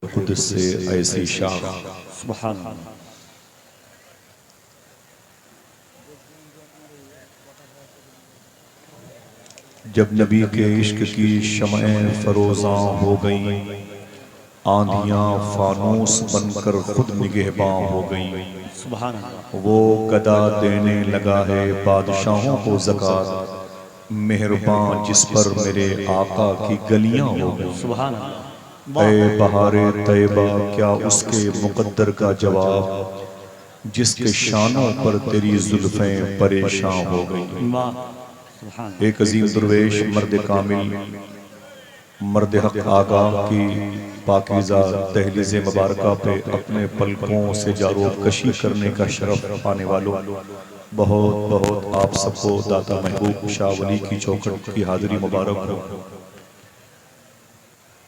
Quds से ऐसी शाख। सुभान अल्लाह। जब नबी के इश्क की शमएं फरोज़ां हो गईं, आंधियां फानूस बनकर खुद निगहबां हो गईं। सुभान अल्लाह। वो गदा देने लगा है बादशाहों को ज़कात, मेहरबान जिस पर मेरे आका की गलियां हो गईं। सुभान अल्लाह। ऐ बहारे तैयबा क्या उसके मुकद्दर का जवाब, जिसके शानों पर तेरी जुल्फें परेशान हो गईं। वाह। सुभान अल्लाह। एक अजीम दुर्वेश मर्द कामिल मर्द हक आगा की पाकीज़ा दहलीज़ मुबारका पे अपने पलकों से जारोब कशी करने का शरफ पाने वालों, बहुत बहुत आप सबको दाता महबूब शाह वली की चौखट की हाज़िरी मुबारक हो।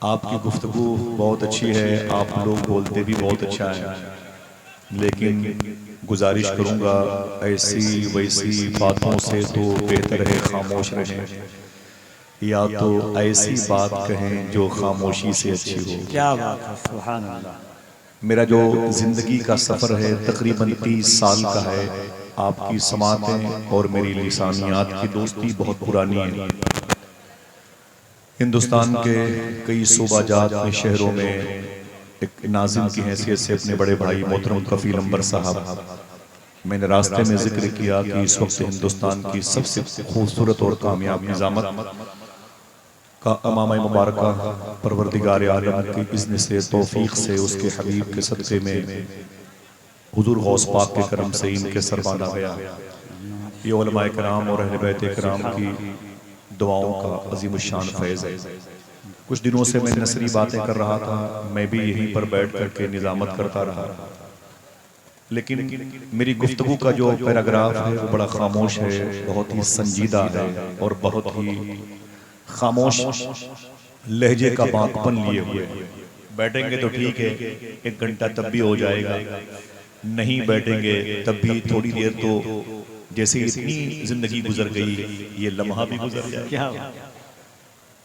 आपकी गुफ्तगू बहुत अच्छी है, आप लोग बोलते भी बहुत अच्छा है, लेकिन गुजारिश करूँगा ऐसी वैसी बातों से तो बेहतर है खामोश रहें, या तो ऐसी बात कहें जो खामोशी से अच्छी हो। क्या बात है। सुभान अल्लाह। मेरा जो जिंदगी का सफ़र है तकरीबन 30 साल का है। आपकी समातें और मेरी लिसानियात की दोस्ती बहुत पुरानी है। हिंदुस्तान के कई सूबाजात में शहरों में एक नाज़िम की हैसियत से अपने बड़े भाई मोहतरम कफ़ील अंबर साहब, मैंने रास्ते में जिक्र किया कि इस वक्त हिंदुस्तान की सबसे खूबसूरत और कामयाब निज़ामत का अमामा मुबारका परवरदिगार आलम की इज़्न से तौफीक से उसके हबीब के सदक़े में हुज़ूर गौस पाक के करम से इनके सर बांधा गया। ये उलमाए किराम और अहले बैत किराम की दुआओं का अजीम शान फैज़ है। कुछ दिनों से मैं नसरी बातें कर रहा था, मैं भी यहीं पर बैठ करके निज़ामत करता रहा, लेकिन मेरी गुफ्तगू का जो पैराग्राफ है वो बड़ा खामोश है, बहुत ही संजीदा है और बहुत ही खामोश लहजे का बांकपन लिए हुए। बैठेंगे तो ठीक है, 1 घंटा तब भी हो जाएगा, नहीं बैठेंगे तब भी थोड़ी देर तो जैसे इतनी जिंदगी गुजर गई, ये लम्हा भी गुजर जाए। क्या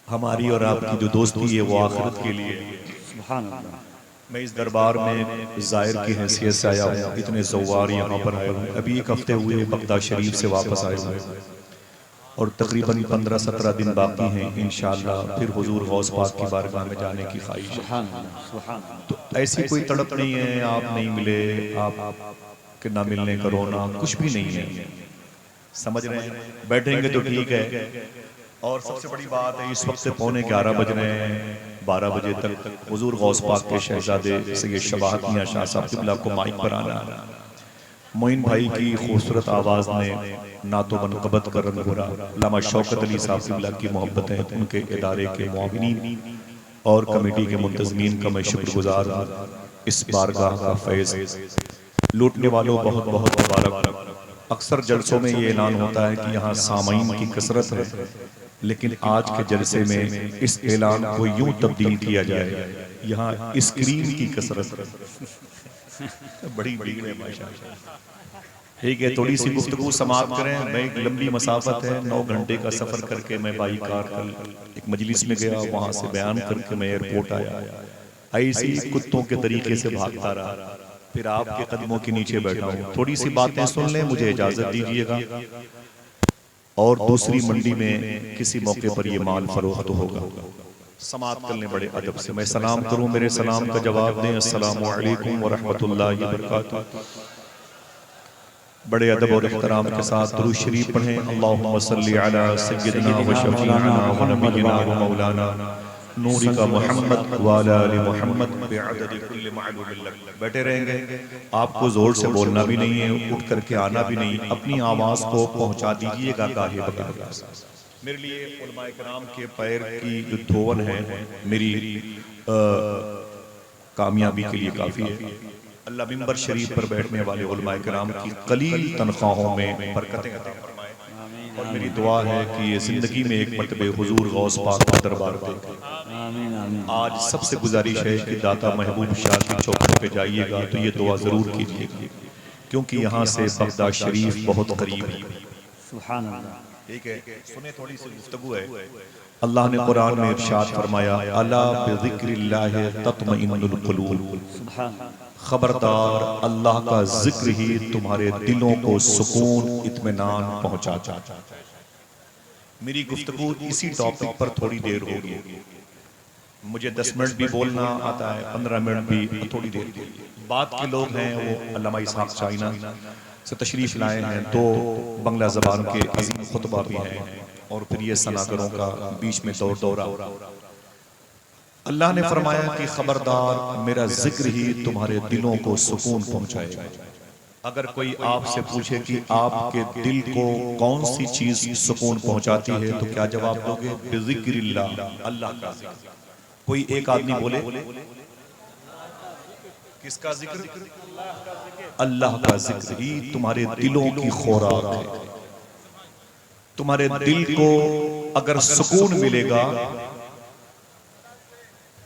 हमारी और आपकी जो दोस्ती है वो आखिरत के लिए। सुभान अल्लाह। मैं इस दरबार में ज़ायर की हैसियत से आया हूँ, इतने ज़व्वार यहाँ पर आए हुए, अभी 1 हफ्ते हुए बगदाद शरीफ से वापस आए हुए और तकरीबन 15-17 दिन बाकी हैं। इंशाअल्लाह फिर हुजूर गौस पाक की बारगाह में जाने की ख्वाहिश है। सुभान अल्लाह। सुभान अल्लाह। तो ऐसी कोई तड़प नहीं है, आप नहीं मिले, आप के ना मिलने का रोना कुछ भी नहीं है, समझ रहे हैं। बैठेंगे तो ठीक है, और सबसे बड़ी बात है इस वक्त 11:15 बज रहे हैं, 12 बजे तक हुजूर गौस पाक के शहजादे सैयद शबाहत मियां शाह साहब क़िबला को माइक पर आना, मोइन भाई की खूबसूरत आवाज़ ने नातो मनक़बत कर रंग भरा, अल्लामा शौकत अली साहब क़िबला की मोहब्बतें, उनके इदारे के मुआविनीन और कमेटी के मुंतज़मीन का मैं शुक्रगुजार हूँ। इस बारगाह का फैज़ लूटने वालों बहुत बहुत मुबारक। अक्सर जलसों में ये ऐलान होता है कि यहाँ सामाईन की कसरत है, लेकिन आज के जलसे में इस ऐलान को यूं तब्दील किया जाए, यहाँ स्क्रीन की कसरत है। बड़ी भीड़ है माशाअल्लाह। ठीक है, थोड़ी सी गुफ्तगू समाप्त करें। मैं एक लंबी मसाफत है, 9 घंटे का सफ़र करके मैं बाई कार कल एक मजलिस में गया, वहाँ से बयान करके मैं एयरपोर्ट आया, ऐसी कुत्तों के तरीके से भागता रहा, फिर आपके कदमों के नीचे बैठा हूँ। थोड़ी सी बातें सुन लें, मुझे इजाज़त दीजिएगा, और दूसरी मंडी में किसी मौके पर ये माल फरोख्त होगा। समाप्त कर लें बड़े अदब से। मैं सलाम करूँ, मेरे सलाम का जवाब दें, अस्सलामु अलैकुम व रहमतुल्लाहि व बरकातुहू। बड़े अदब और इख्तराम के साथ दुरूद शरीफ पढ़ें। अल्लाहुम्मा सल्लि अला सय्यिदिना व शफीना व नबीना व मौलाना नूरी का मोहम्मद व अला आलि मोहम्मद बिअददि कुल्लि मालूम लक। बैठे रहेंगे, आपको जोर से बोलना भी नहीं है, उठ करके आना भी नहीं, अपनी आवाज़ को पहुंचा दीजिएगा गाहे बगाहे। मेरे लिए उलमाए किराम के पैर की जो धोवन है मेरी कामयाबी के लिए काफ़ी है। अल्लाह मिंबर शरीफ पर बैठने वाले उलमाए किराम की कलील तनख्वाहों में बरकतें अता फरमाए, और मेरी दुआ है कि ये ज़िंदगी में एक मरतबे हुजूर गौस पाक का दरबार देखें। आज सबसे गुजारिश है कि दाता महबूब शाह की चौखट पे जाइएगा तो ये दुआ ज़रूर कीजिएगा, क्योंकि यहाँ से बगदाद शरीफ बहुत करीब है। सुभान अल्लाह। ठीक है, सुने, थोड़ी सी गुफ्तगू है। अल्लाह ने कुरान में इरशाद फरमाया, अला बिज़िक्रिल्लाहि तत्मइन्नुल क़ुलूब, खबरदार अल्लाह का जिक्र ही तुम्हारे दिलों को सुकून इत्मीनान पहुंचाता है। मेरी गुफ्तगू इसी टॉपिक पर थोड़ी देर होगी। मुझे 10 मिनट भी बोलना आता है, 15 मिनट भी, थोड़ी देर। बात के लोग हैं वो अल्लामा इसहाक चाइना से तशरीफ लाए हैं, तो बंगला ज़बान के अजीम खुतबा भी हैं, और फिर ये सनागरों का बीच में दौरा। अल्लाह ने फरमाया कि खबरदार मेरा जिक्र ही तुम्हारे दिलों को सुकून पहुंचाएगा। अगर कोई आपसे पूछे कि आपके दिल को कौन सी चीज सुकून पहुंचाती है, तो क्या जवाब दोगे? बिज़िक्रिल्लाह, अल्लाह का जिक्र। कोई एक आदमी बोले, किसका जिक्र? अल्लाह का जिक्र ही तुम्हारे दिलों की खुराक है। तुम्हारे दिल को अगर सुकून मिलेगा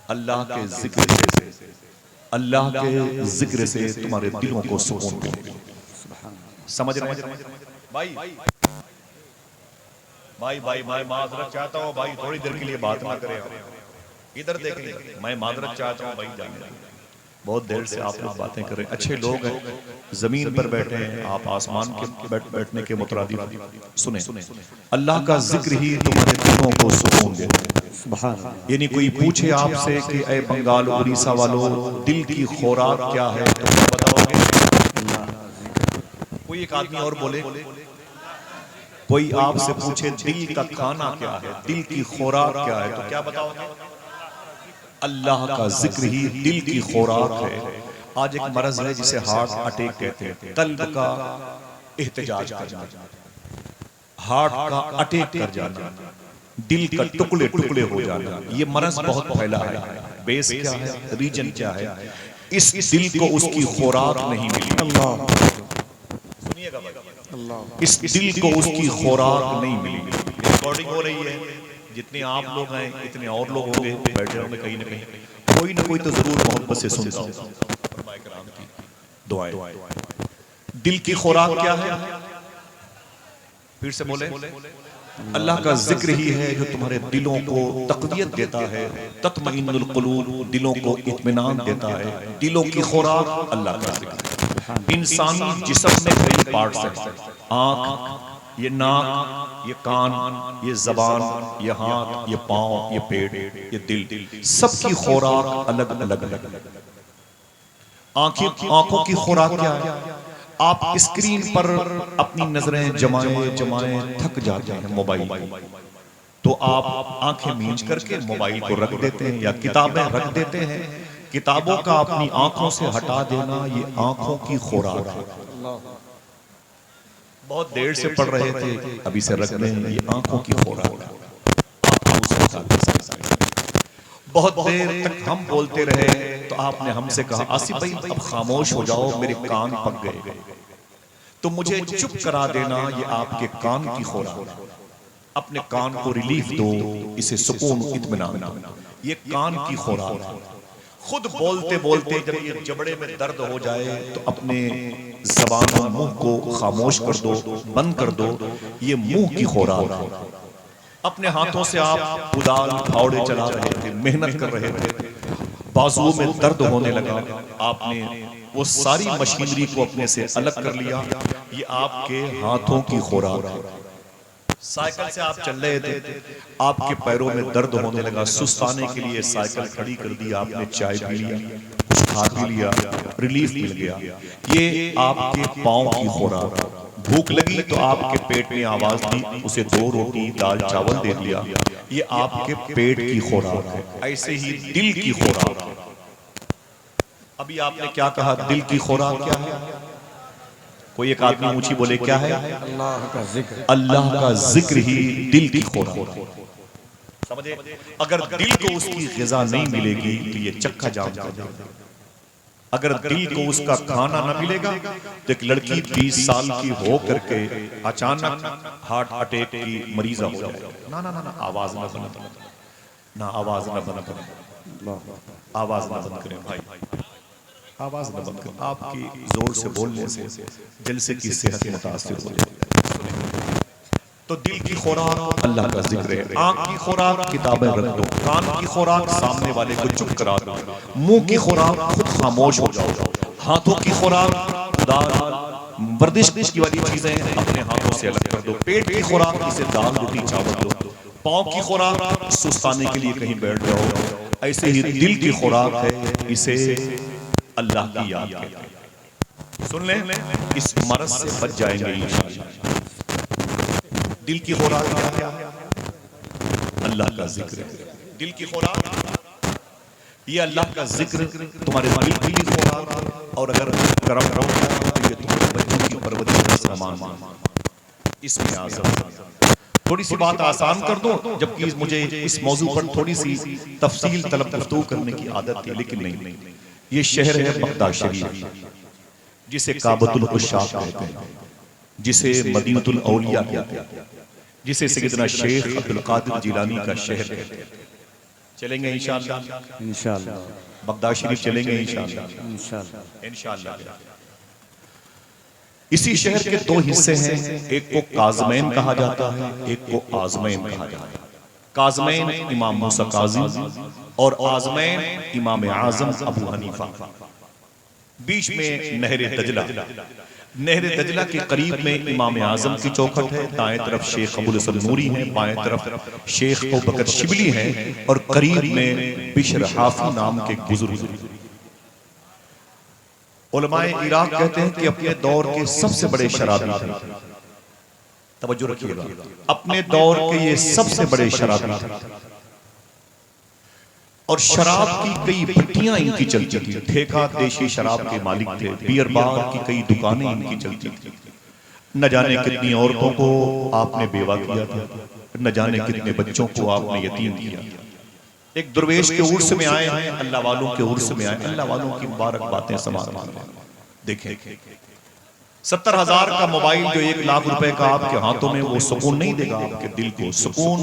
अल्लाह के जिक्र से, अल्लाह के जिक्र से तुम्हारे दिलों को सुकून मिलेगा। समझ रहे हैं भाई? भाई भाई मैं माजरत चाहता हूँ भाई, थोड़ी देर के लिए बात ना करें, इधर देखें। मैं माजरत चाहता हूँ भाई, जाने बहुत देर से आप लोग बातें कर रहे हैं। अच्छे लोग हैं, जमीन पर बैठे हैं, आप आसमान के बैठने के मुतरादिफ सुने। अल्लाह का जिक्र ही तुम्हारे दिलों को सुकून देता है। यानी कोई पूछे आपसे कि ए बंगाल उड़ीसा वालों, दिल की खुराक क्या है, तो क्या बताओगे? कोई एक आदमी और बोले, कोई आपसे पूछे दिल का खाना क्या है, दिल की खुराक क्या है, तो क्या बताओगे? अल्लाह का जिक्र ही दिल की खुराक है। आज एक मरज है जिसे हार्ट अटैक कहते हैं, कल्ब का एहतजाज कर जाना, हार्ट का अटैक कर जाना, दिल का टुकड़े टुकड़े हो जाना। ये मरज बहुत फैला है। बेस क्या है, रीजन क्या है? इस दिल को उसकी खुराक नहीं मिली। सुनिएगा भाई, इस दिल को उसकी खुराक नहीं मिली। रिकॉर्डिंग हो रही है, जितने आप लोग हैं इतने और लोग होंगे बैठे होंगे, कहीं ना कहीं कोई ना कोई तो जरूर मोहब्बत से सुनता हूं। दुआएं। दिल की खुराक क्या है? फिर से बोले, अल्लाह का जिक्र ही है जो तुम्हारे दिलों को तक़वियत देता है। तत्मइन्नुल क़ुलूब, दिलों को इत्मीनान देता है। दिलों की खुराक अल्लाह का जिक्र। इंसानी जिस्म में कई पार्ट्स हैं, आँख, ये नाक, ये कान, ये जबान, ये हाथ, ये पांव, ये पेट, ये दिल, सबकी खुराक अलग अलग अलग। आंखों की खुराक क्या है? आप स्क्रीन पर अपनी नजरें जमाए जमाए थक जाते हैं मोबाइल, तो आप आंखें मींच करके मोबाइल को रख देते हैं या किताबें रख देते हैं। किताबों का अपनी आंखों से हटा देना ये आंखों की खुराक है। बहुत देर से पढ़ रहे थे, अभी से रख रहे हैं, ये आंखों की खुराक है। बहुत देर तक हम बोलते रहे तो आपने हमसे कहा, आसिफ भाई अब खामोश हो जाओ, मेरे कान पक गए, तो मुझे चुप करा देना, ये आपके कान की खुराक है। अपने कान को रिलीफ दो, इसे सुकून इत्मीनान दो, ये कान की खुराक है। खुद बोलते बोलते जब ये जबड़े में दर्द हो जाए तो अपने ज़बान और मुंह को खामोश कर दो, बंद कर दो, ये मुंह की खुराक है। अपने हाथों से आप कुदाल फावड़े चला रहे थे, मेहनत कर रहे थे, बाजुओं में दर्द होने लगा, आपने वो सारी मशीनरी को अपने से अलग कर लिया, ये आपके हाथों की खुराक है। साइकिल से आप चल रहे थे, आपके पैरों में दर्द होने लगा, सुस्ताने के लिए साइकिल खड़ी कर दी, आपने चाय पी लिया, कुछ खा भी लिया, रिलीफ मिल गया, ये आपके पाँव की खुराक। भूख लगी तो आपके पेट में आवाज दी, उसे 2 रोटी दाल चावल दे दिया, ये आपके पेट की खुराक है। ऐसे ही दिल की खुराक। अभी आपने क्या कहा, दिल की खुराक क्या है? कोई एक आदमी ऊंची बोले, क्या है? अल्लाह का जिक्र। अल्लाह का जिक्र ही दिल की खुराक है। समझे? अगर दिल को उसकी ग़िज़ा नहीं मिलेगी तो ये चक्का जाम कर जाएगा। अगर दिल को उसका खाना न मिलेगा तो एक लड़की 20 साल की हो करके अचानक हार्ट अटैक की मरीजा हो जाएगा। ना ना ना, आवाज ना बंद, ना आवाज ना बंद, आवाज ना बंद करें भाई, आवाज न बंद करें। आपकी जोर से बोलने से जलसे की सेहत मुतासिर हो जाएगी। तो दिल की खुराक अल्लाह का जिक्र है, आंख की खुराक किताबें रख दो, कान की खुराक सामने वाले को चुप करा दो, मुंह की खुराक खुद खामोश हो जाओ, हाथों की खुराक खुदा वर्जिश की वाली चीजें अपने हाथों से अलग कर दो, पेट की खुराक इसे दाल रोटी चावल दो, पाँव की खुराक सुस्ताने के लिए कहीं बैठ जाओ, ऐसे ही दिल की खुराक है, इसे अल्लाह की याद कहते हैं। सुन लें, इस मरज से बच जाएंगे इंशाअल्लाह। दिल की खुराक क्या है? अल्लाह का जिक्र। दिल की खुराक ये अल्लाह का जिक्र तुम्हारे दिल की भी खुराक, और अगर करम हो तो ये तुम्हारे बच्चों की परवरिश का सामान। इसमें आज़म थोड़ी सी बात आसान कर दूं, जबकि मुझे इस मौजू पर थोड़ी सी तफसील तलब गुफ्तगू करने की आदत थी, लेकिन नहीं। ये शहर है बगदाद शरीफ, जिसे काबतुल उशाक कहते हैं, जिसे मदीनतुल औलिया कहते हैं, जिसे सैयदना शेख अब्दुल कादिर जिलानी का शहर कहते हैं। चलेंगे इंशाअल्लाह, इंशाअल्लाह बगदाद शरीफ चलेंगे इंशाअल्लाह, इंशाअल्लाह इंशाअल्लाह। इसी शहर के दो हिस्से हैं, एक को काज़मैन कहा जाता है, एक को आज़मैन कहा जाता है। काज़मैन इमाम मूसा काज़ी और आज़मैन इमाम आज़म अबू हनीफा। बीच में नहर दजला, नहर दजला के करीब में इमाम आज़म की चौखट है, दाएं तरफ शेख अबुल हसन नूरी है, बाएं तरफ शेख अबू बकर शिबली है, और करीब में बिशर हाफी नाम के बुजुर्ग। उलमाए इराक कहते हैं कि अपने दौर के सबसे बड़े शराबी थे। तवज्जो रखिएगा, अपने दौर के ये सबसे बड़े शराबी थे, और शराब की कई भट्टियां इनकी चलती थी। ठेका देशी शराब के मालिक थे, बियर बार की कई दुकानें इनकी चलती थी। न जाने कितनी औरतों को आपने बेवा किया था, न जाने कितने बच्चों को आपने यतीम किया। एक दुर्वेश के उर्स में आए हैं, अल्लाह वालों के उर्स में आए, अल्लाह वालों की मुबारक बातें समाज में देखें। 70,000 का मोबाइल जो 1 लाख रुपए का आपके हाथों में, वो सुकून नहीं देगा आपके दिल को। सुकून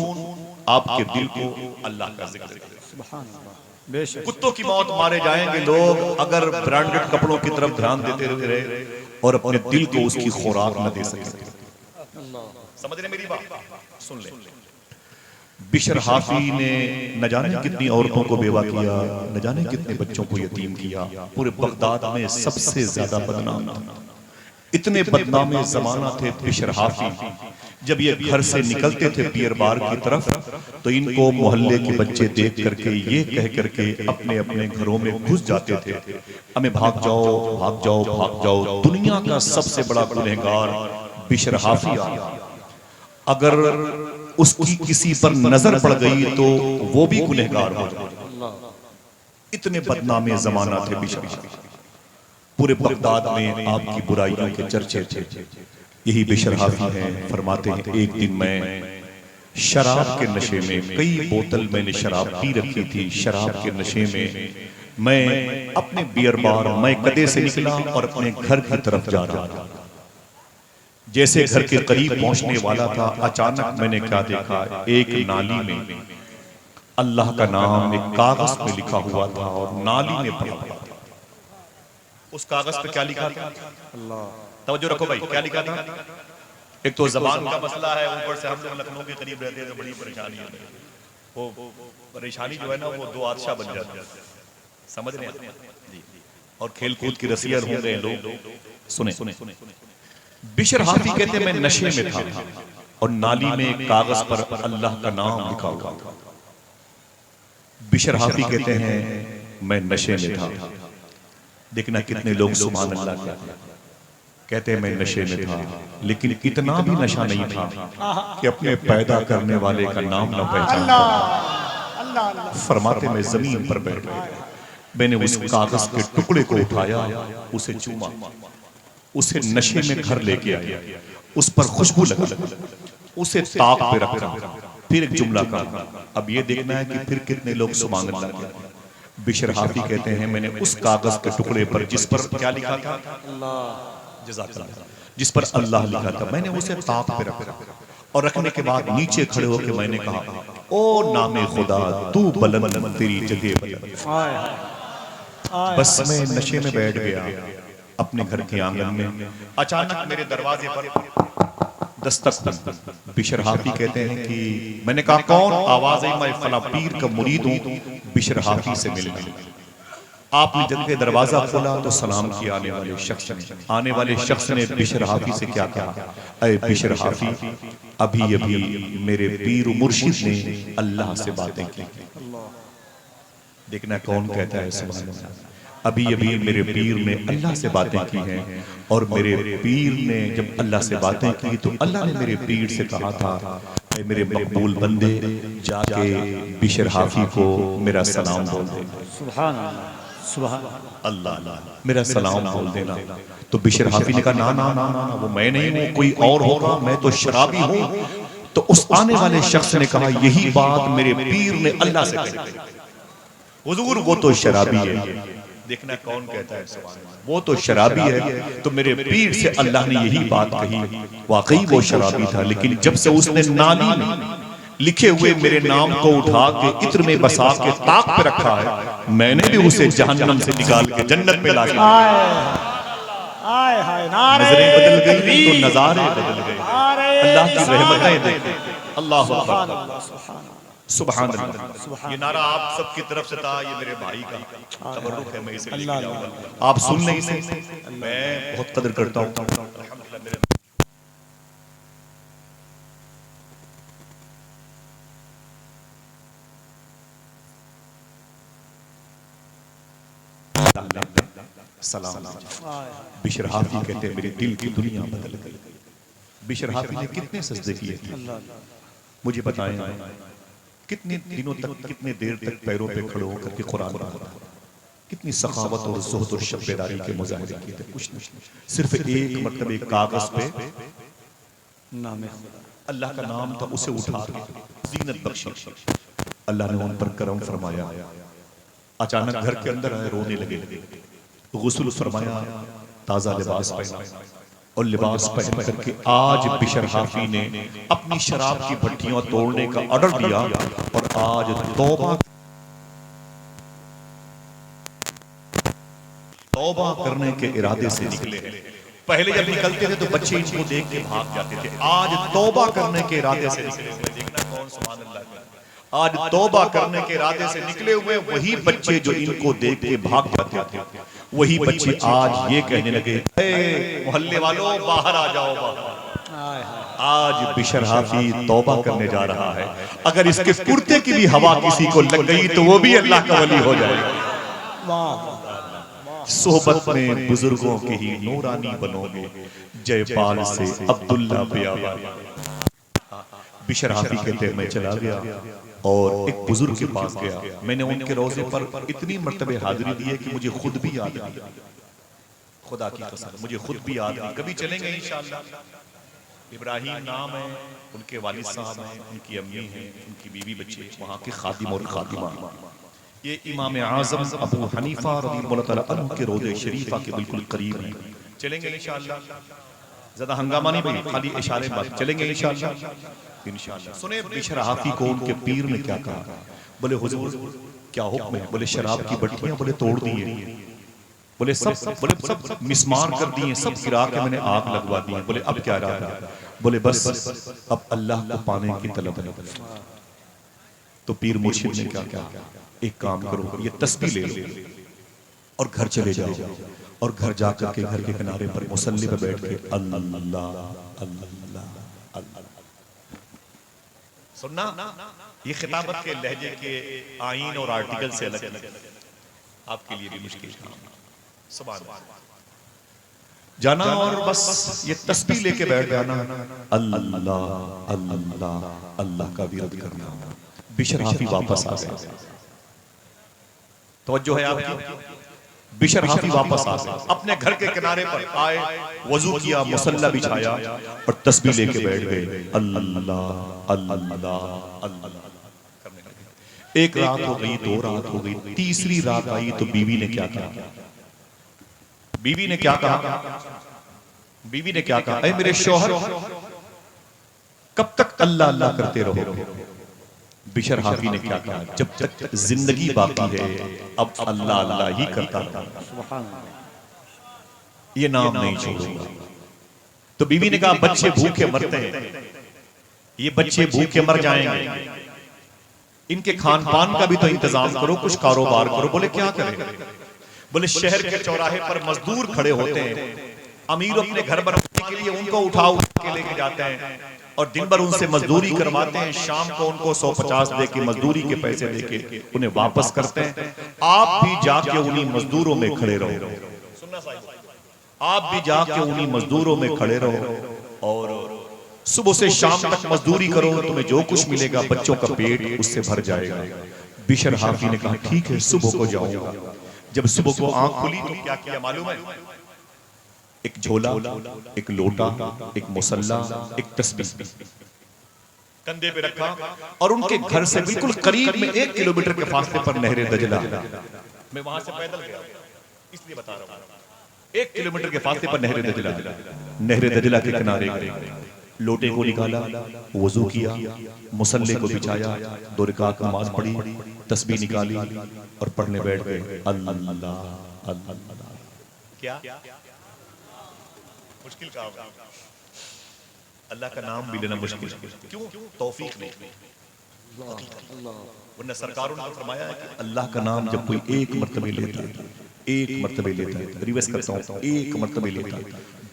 आपके दिल को अल्लाह का जिक्र। कुत्तों की मौत मारे जाएंगे लोग अगर ब्रांडेड कपड़ों की तरफ ध्यान देते रहे और अपने दिल को उसकी खुराक न दे सके। समझ रहे मेरी बात? सुन ले। बिशर हाफी ने न जाने कितनी औरतों को बेवा किया, न जाने कितने बच्चों को यतीम किया। पूरे बगदाद में सबसे ज्यादा बदनाम था। इतने बदनाम जमाना थे बिशर हाफी। जब ये घर से निकलते थे बियर बार की तरफ, तो इनको मोहल्ले के बच्चे देख करके ये कह करके अपने अपने घरों में घुस जाते थे, हमें भाग जाओ भाग जाओ भाग जाओ। दुनिया का सबसे बड़ा गुनहगार बिशर हाफी आ, अगर उसकी किसी पर नजर पड़ गई तो वो भी गुनहगार हो जाए। इतने बदनाम जमाना थे बिशर हाफी। पूरे बगदाद में आपकी बुराइयों के चर्चे थे। यही बिशर हाफी हैं, फरमाते हैं एक दिन मैं शराब के नशे में, कई बोतल मैंने शराब पी रखी थी, शराब के नशे में मैं अपने बियर बार मैं कदे से निकला और अपने घर की तरफ जा रहा था। जैसे घर के करीब पहुंचने वाला था, अचानक मैंने क्या देखा, एक नाली में अल्लाह का नाम एक कागज में लिखा हुआ था और नाली में पड़ा हुआ था। उस कागज पे क्या लिखा था? अल्लाह। तवज्जो रखो भाई, क्या लिखा था? एक तो जबान का मसला है, ऊपर से हम लोग लखनऊ के करीब रहते हैं तो बड़ी परेशानी है। वो परेशानी जो है ना, वो दो आदशाह बन जाती है। समझ रहे हैं जी? और खेल कूद की रसियत हो गए लोग। सुने, बिशर हाफी कहते मैं नशे में था और नाली में एक कागज पर अल्लाह का नाम लिखा हुआ था। बिशर हाफी कहते हैं मैं नशे में था। देखना कितने लोग सुभान अल्लाह कहते हैं मैं नशे में था, लेकिन इतना भी नशा नहीं था कि अपने पैदा करने वाले का नाम न पहचान। फरमाते मैं जमीन पर बैठ गया, मैंने उस कागज के टुकड़े को उठाया, उसे चूमा, उसे नशे में घर लेके आया, उस पर खुशबू लगा, उसे ताक पे रखा, फिर एक जुमला कहा। अब ये देखना है कि फिर कितने लोग सुभान अल्लाह कहते हैं। बिशर हाफी कहते हैं मैंने उस कागज के टुकड़े पर जिस पर क्या लिखा था, जिस पर अल्लाह लिखा था, मैंने उसे ताक पे रखा और रखने के बाद नीचे खड़े होकर मैंने कहा ओ नामे खुदा तू बुलंद तेरी जगह बुलंद। बस मैं नशे में बैठ गया अपने घर के आंगन में। अचानक मेरे दरवाजे पर दस्तक बिशर हाफी कहते हैं कि मैंने कहा कौन? आवाज आई मैं फला पीर का मुरीद हूं, बिशर हाफी से मिलने। आपने जब के दरवाजा खोला तो सलाम किया आने वाले शख्स ने। आने वाले शख्स ने बिशर हाफी से क्या कहा? अरे बिशर हाफी, अभी अभी मेरे पीर मुर्शिद ने अल्लाह से बातें की। देखना कौन कहता है सुभान अल्लाह। अभी अभी मेरे पीर ने अल्लाह से बातें की हैं, और मेरे पीर ने जब अल्लाह से बातें की तो अल्लाह ने मेरे पीर से कहा था, मेरे मकबूल बंदे जाके बिशर हाफी को मेरा सलाम बोल दे। सुभान अल्लाह, सुभान अल्लाह, मेरा सलाम बोल देना। तो बिशर हाफी ने कहा ना ना ना ना, वो मैं नहीं हूँ, कोई और होगा, मैं तो शराबी हूँ। तो उस आने वाले शख्स ने कहा यही बात मेरे पीर ने अल्लाह से कही। हुजूर वो तो शराबी है। देखना कौन कहता है सुभान अल्लाह, वो तो शराबी है। तो मेरे पीर से अल्लाह ने यही बात कही। वाकई वो शराबी था, लेकिन जब से उसने नाली में लिखे हुए मेरे नाम को उठा के इत्र में बसा के ताक पे रखा है, मैंने भी उसे जहन्नम से निकाल के जन्नत में ला दिया। आए हाय, नारे नजरें बदल गई तो नजारे बदल गए। अल्लाह की रहमतें देखें। अल्लाह अकबर, सुभान अल्लाह। ये नारा आप सबकी तरफ से था, ये मेरे भाई का तबर्रुक है, मैं इसे लेके जाऊंगा। आप सुन लें इसे, मैं बहुत कदर करता हूं। अल्हम्दुलिल्लाह मेरे सलाम। बिशर हाफी कहते हैं मेरे दिल की दुनिया बदल गई। बिशर हाफी ने कितने सजदे किए थे मुझे बताएं? कितने दिनों तक, कितने देर तक पैरों पे खड़े होकर के कुरान पढ़ा? कितनी सखावत और ज़ुहद और शब्बेदारी के मुजाहिरे किए थे? कुछ नहीं, सिर्फ एक मतलब एक कागज पे नाम अल्लाह का नाम था, उसे उठा के जीनत बख्शी। अल्लाह ने उन पर करम फरमाया। अचानक घर के अंदर आए, रोने लगे, गुस्ल फरमाया, ताजा लिबास पहना, और लिबास पहन करके आज बिशर हाफी ने अपनी शराब की भट्टियां तोड़ने का ऑर्डर दिया, और आज तौबा करने के इरादे से निकले हैं। पहले जब निकलते थे तो बच्चे इनको देख के भाग जाते थे, आज तौबा करने के इरादे से निकले हुए। देखना कौन सुभान अल्लाह। आज तौबा करने के इरादे से निकले हुए वही बच्चे जो इनको देख के भाग जाते थे, वही बच्चे आज ये कहने लगे, मोहल्ले वालों बाहर आ जाओ बाहर। आज बिशर हाफी तौबा करने जा रहा है। अगर इसके कुर्ते की भी हवा किसी को लग गई तो वो भी अल्लाह का वली हो जाएगा। सोहबत में बुजुर्गों के ही नूरानी बनोगे, जयपाल से अब्दुल्ला बियाबान। बिशर हाफी कहते मैं चला गया और एक बुजुर्ग के पास गया। मैंने उनके रोजे पर इतनी मर्तबे हाजिरी दी है कि मुझे खुद भी याद नहीं, खुदा की कसम मुझे खुद भी याद नहीं। कभी चलेंगे इंशाअल्लाह। इब्राहिम नाम है, उनके वालिद साहब हैं, उनकी अम्मी हैं, उनकी बीवी बच्चे, वहाँ के खादिम और खादिमा। ये इमाम आज़म अबू हनीफा रज़ियल्लाहु तआला अन्हु के रोज़े शरीफा के बिल्कुल करीब हैं। चलेंगे इंशाअल्लाह। ज़्यादा हंगामा नहीं भाई, खाली इशारे बात। चलेंगे इंशाअल्लाह। इंशाअल्लाह। सुने बिशर हाफी को उनके पीर ने क्या कहा? बोले हुजूर क्या हुक्म है? बोले शराब की भट्टियां बोले तोड़ दी है, बोले सब मिसमार कर दिए, सब गिरा के मैंने आग लगवा दी है। बोले अब क्या रहा? बोले बस अब अल्लाह को पाने की तलब है। तो पीर मुर्शिद ने क्या कहा? एक काम करो, ये तस्बीह ले लो और घर चले जाओ, और घर जाकर के घर के किनारे पर मुसल्ले पर बैठ के अल्लाह अल्लाह अल्लाह। सुनना, ये खिताबत के लहजे के आईन और आर्टिकल से अलग अलग आपके लिए भी मुश्किल काम। सुभान अल्लाह। जाना और बस ये तस्बीह लेके बैठ जाना, अल्लाह अल्लाह अल्लाह का विरद करना। बिशर हाफी वापस आ गए। तवज्जो है आपकी? बिशर हाफी वापस आ गए, अपने घर के किनारे पर आए, वजू किया, मुसल्ला बिछाया और तस्बीह लेके बैठ गए। अल्लाह अल्लाह अल्लाह करने लगे। एक रात हो गई, दो रात हो गई, तीसरी रात आई तो बीवी ने क्या कहा? बीवी ने क्या कहा? बीवी ने क्या कहा? ऐ मेरे शौहर, कब तक अल्लाह अल्लाह करते रहोगे? बिशर हाफी ने क्या कहा? जब तक जिंदगी बाकी है अब अल्लाह अल्लाह ही करता रहूंगा, ये नाम नहीं छोड़ूंगा। तो बीवी ने कहा बच्चे भूखे मरते हैं, ये बच्चे भूखे मर जाएंगे, इनके खान पान का भी तो इंतजाम करो, कुछ कारोबार करो। बोले क्या करें? बोले शहर के चौराहे पर मजदूर खड़े होते हैं, अमीर अपने घर बनाने के लिए उनको उठा के लेके जाते हैं और दिन भर उनसे मजदूरी करवाते हैं, शाम को उनको 150 दे के मजदूरी के पैसे देके उन्हें वापस करते हैं। आप भी जाके उन्हीं मजदूरों में खड़े रहो, आप भी जाके उन्हीं मजदूरों में खड़े रहो और सुबह से शाम तक मजदूरी करो, तुम्हें जो कुछ मिलेगा बच्चों का पेट उससे भर जाएगा। बिशर हाफी ने कहा ठीक है, सुबह को जाऊंगा। जब सुबह को आंख खुली तो क्या किया मालूम है? एक झोला, एक लोटा, एक मुसल्ला, एक तस्बीह कंधे पे रखा और उनके घर से बिल्कुल करीब में 1 किलोमीटर के फासले पर नहरे दजला। मैं वहां से पैदल गया इसलिए बता रहा हूं। 1 किलोमीटर के फासले पर नहरे दजला, नहरे दजला के किनारे गए, लोटे को निकाला, वजू किया, मुसल्ले को बिछाया, 2 रकात नमाज पढ़ी, तस्बीह निकाली और पढ़ने बैठ गए। अल्लाह अल्लाह। क्या मुश्किल काम, अल्लाह का नाम भी लेना मुश्किल। क्यों? तौफीक नहीं। वरना सरकारों ने फरमाया है कि अल्लाह का नाम जब कोई एक मर्तबे लेता है, एक मर्तबे लेता है, रिवर्स करता हूं, एक मर्तबे लेता है,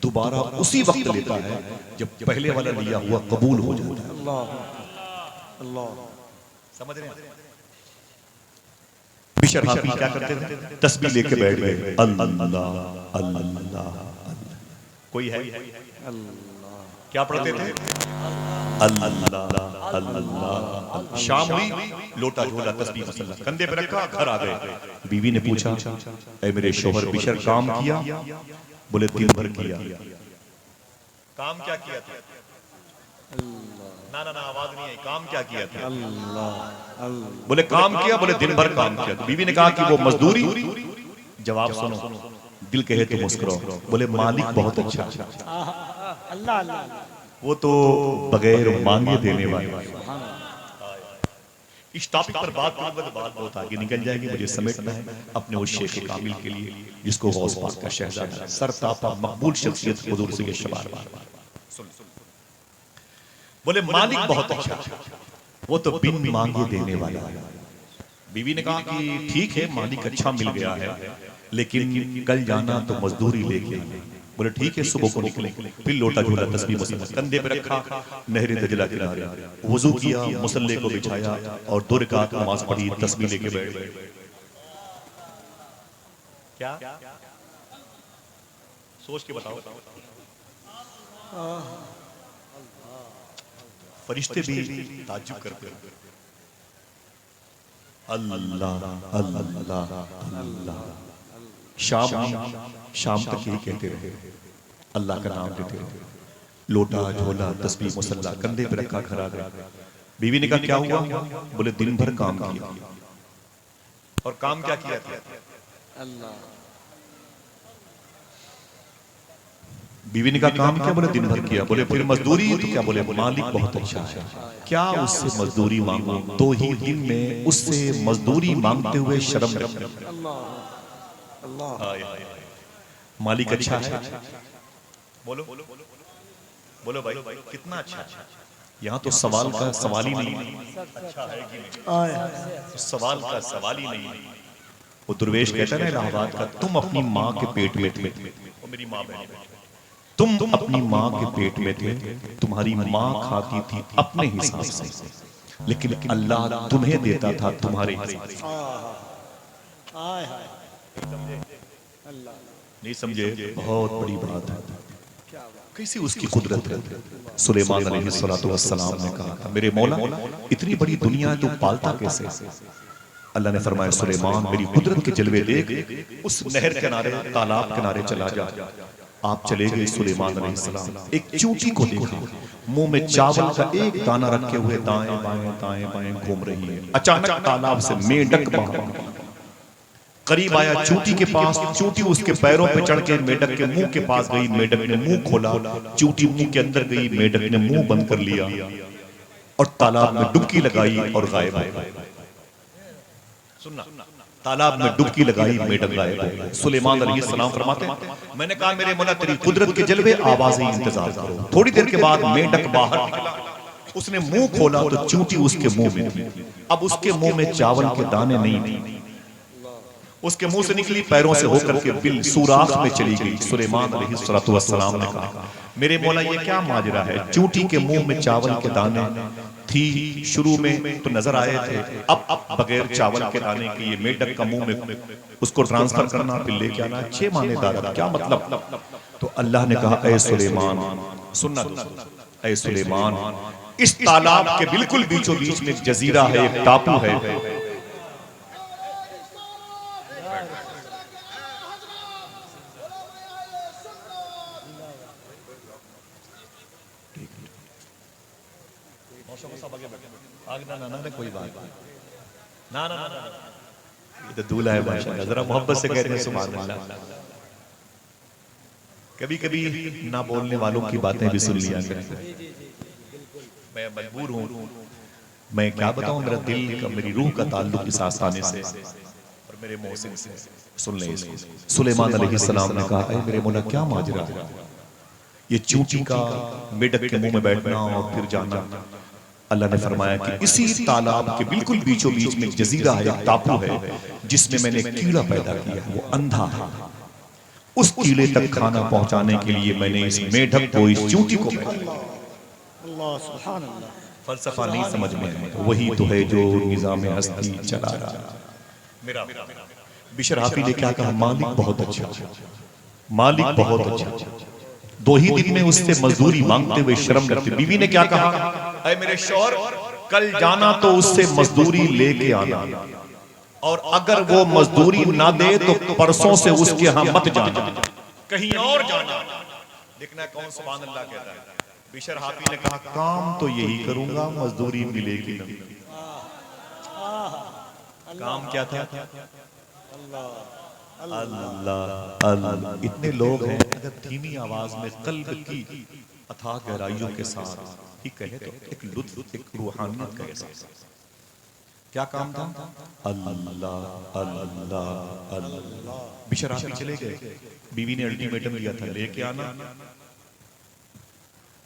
दोबारा उसी वक्त लेता है जब पहले वाला लिया हुआ कबूल हो जाता है। अल्लाह अल्लाह, समझ रहे हैं? बिशर हाफी क्या करते थे? तस्बीह लेके बैठ गए, अल्लाह अल्लाह। कोई है? क्या पढ़ते थे? अल्लाह अल्लाह। शाम हुई, लोटा झोला तस्बीह मसल्ला कंधे पे रखा, घर आ गए। बीवी ने पूछा ऐ मेरे शौहर बिशर काम किया? बोले दिन भर किया। काम क्या किया था? ना ना ना, आवाज नहीं आई। काम क्या किया था? अल्लाह। बोले काम किया? बोले दिन भर काम किया। तो बीवी ने कहा कि वो मजदूरी? जवाब सुनो, दिल कहे तो मुस्कुराओ। बोले मालिक बहुत अच्छा, अल्लाह अल्लाह, वो तो बगैर मांगे देने वाला। इस टॉपिक पर बात करूंगा तो बात बहुत आगे निकल जाएगी, मुझे समेटना है अपने उस शेख कामिल के लिए जिसको गौस पाक का शहजादा, सरतापा मकबूल शख्सियत हुजूर से ये शबार बार। बोले मालिक बहुत अच्छा, वो तो बिन मांगे देने वाला है। बीवी ने कहा कि ठीक है मालिक अच्छा मिल गया है, लेकिन कल जाना तो मजदूरी लेके। बोले ठीक है, सुबह को निकले, फिर लोटा झोला तस्बीह मसल्ला कंधे पे रखा, नहरे दजला किनारे वजू किया, मुसल्ले को बिछाया और 2 रकात नमाज पढ़ी, तस्बीह लेके बैठ गए। क्या सोच के बताओ? फरिश्ते भी ताज्जुब करते हैं। अल्लाह अल्लाह अल्लाह। शाम तक यही कहते रहे, अल्लाह का नाम लेते रहे, लोटा झोला तस्बीह मुसल्ला कंधे पे रखा, घर आ गए। बीवी ने कहा क्या हुआ? बोले दिन भर काम किया। और काम क्या किया था? अल्लाह। बीवी ने कहा काम क्या? बोले दिन भर किया। बोले फिर मजदूरी? तो क्या? बोले मालिक बहुत अच्छा है, क्या उससे मजदूरी मांगो? 2 ही दिन में उससे मजदूरी मांगते हुए शर्म करते। मालिक अच्छा है। बोलो बोलो भाई, कितना अच्छा है? यहाँ तो सवाल का सवाल ही नहीं, अच्छा है कि नहीं, सवाल का सवाल ही नहीं। वो दुर्वेश कहता है ना इलाहाबाद का, तुम अपनी माँ के पेट में थे, वो मेरी माँ बहन, तुम अपनी माँ के पेट में थे, तुम्हारी माँ खाती थी अपने हिसाब से, लेकिन अल्लाह तुम्हें देता था तुम्हारे हिसाब से। नहीं समझे? बहुत बड़ी बात है। कैसी उसकी कुदरत है। सुलेमान अलैहिस्सलातु वस्सलाम ने कहा था मेरे मौला इतनी बड़ी दुनिया है, तू पालता कैसे? अल्लाह ने फरमाया सुलेमान मेरी कुदरत के जलवे देख, उस नहर किनारे तालाब किनारे चला जा। आप चले गए सुलेमान अलैहिस्सलाम, एक चूंटी को देखा, मुंह में चावल का एक दाना रखे हुए दाएं बाएं घूम रही है। अचानक तालाब से मेंढक बाहर करीब आया, चूंटी के पास, चूंटी उसके पैरों पे चढ़ के मेंढक के मुंह के पास गई, मेंढक ने मुंह खोला, चूंटी मुंह के अंदर गई, मेंढक ने मुंह बंद कर लिया और तालाब में डुबकी लगाई और गायब हो गई। सुनना, तालाब में डुबकी लगाई, मेढक गायब हो गए। सुलेमान अलैहिस्सलाम फरमाते हैं, मैंने कहा मेरे मौला तेरी कुदरत के जलवे, आवाज़ें इंतजार करो। थोड़ी देर के बाद मेढक बाहर निकला, उसने मुंह खोला तो चूंटी उसके मुंह में थी। अब उसके मुंह में चावल के दाने नहीं थे, उसके मुंह से निकली, पैरों से होकर के बिल सुराख में चली गई। सुलेमान अलैहिस्सलातु वस्सलाम ने कहा, मेरे मौला ये क्या माजरा है? चूंटी के मुंह में चावल के दाने थी, शुरू में तो नजर आए थे, अब बगैर चावल के दाने के ये मेढक का मुंह में उसको ट्रांसफर करना, फिर लेके आना, 6 माने दारा, क्या मतलब? तो अल्लाह ने कहा, ऐ सुलेमान, सुनना दोस्तों, ऐ सुलेमान, इस तालाब के बिल्कुल बीचों बीच में एक जजीरा है, एक टापू है। कोई बात ना ना ना, ये तो दूल्हा है माशाअल्लाह, जरा मोहब्बत से कहते हैं सुभान अल्लाह। कभी कभी ना बोलने वालों की बातें भी सुन लिया करते हैं। मैं मजबूर हूँ, मैं क्या बताऊं, मेरा दिल का, मेरी रूह का ताल्लुक इस आस्थाने से और मेरे मोहसिन से। सुन ले इसको। सुलेमान अलैहिस्सलाम ने कहा, ऐ मेरे मौला क्या माजरा है? ये चूंटी का मेढक के मुंह में बैठना और फिर जाना। अल्लाह ने फरमाया कि इसी तालाब के बिल्कुल बीचों बीच में एक जजीरा है, एक टापू है, जिसमें मैंने एक कीड़ा पैदा किया, वो अंधा है। उस कीड़े तक खाना पहुंचाने के लिए मैंने इस मेढक को, इस चूंटी को, अल्लाह सुभान अल्लाह, फलसफा नहीं समझ में है, वही तो है जो निजाम हस्ती चला रहा। मेरा बिशर हाफी ने क्या कहा, मालिक बहुत अच्छा, मालिक बहुत अच्छा। 2 ही दिन में उससे मजदूरी मांगते हुए शर्म लगती। बीवी ने क्या कहा, अरे मेरे शौहर, कल जाना तो उससे मजदूरी लेके आना, और अगर वो मजदूरी ना दे तो परसों से उसके यहाँ मत जाना, कहीं और जाना। देखना कौन सुभान अल्लाह कहता है। बिशर हाफी ने कहा, काम तो यही करूंगा, मजदूरी मिलेगी नहीं। काम क्या था? अल्लाह अल्लाह। इतने लोग हैं, अगर धीमी आवाज में कल्ब की अथाह गहराइयों के साथ ही कहे तो एक लुत्फ, एक रूहानियत का एहसास। क्या काम था? अल्लाह अल्लाह अल्लाह। बिशर हाफी चले गए, बीवी ने अल्टीमेटम दिया था, लेके आना।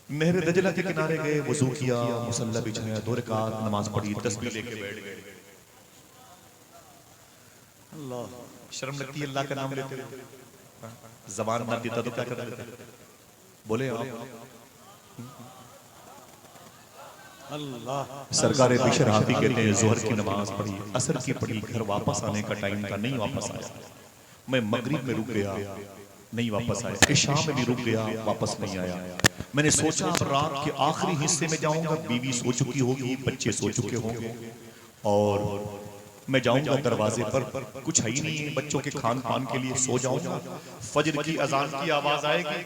नहर दजला के किनारे गए, वजू किया, मुसल्ला बिछाया, 2 रकात नमाज पढ़ी, तस्बीह लेके बैठ गए। अल्लाह, शर्म लगती है अल्लाह का नाम लेते हुए? जबान ना देता तो क्या कर लेते? बोले आप। अल्लाह। सरकार बिशर हाफी कहते हैं, जोहर की नमाज पढ़ी, असर की पढ़ी, घर वापस आने का टाइम था, नहीं वापस आया। मैं मगरिब में रुक गया, नहीं वापस आया। इशा में भी रुक गया, वापस नहीं आया। मैंने सोचा अब रात के आखिरी हिस्से में जाऊंगा, बीवी सो चुकी होगी, बच्चे सो चुके होंगे, और मैं जाऊंगा दरवाजे पर, कुछ है ही नहीं है बच्चों के खान पान के लिए, सो जाऊंगा। फजर की अजान की आवाज आएगी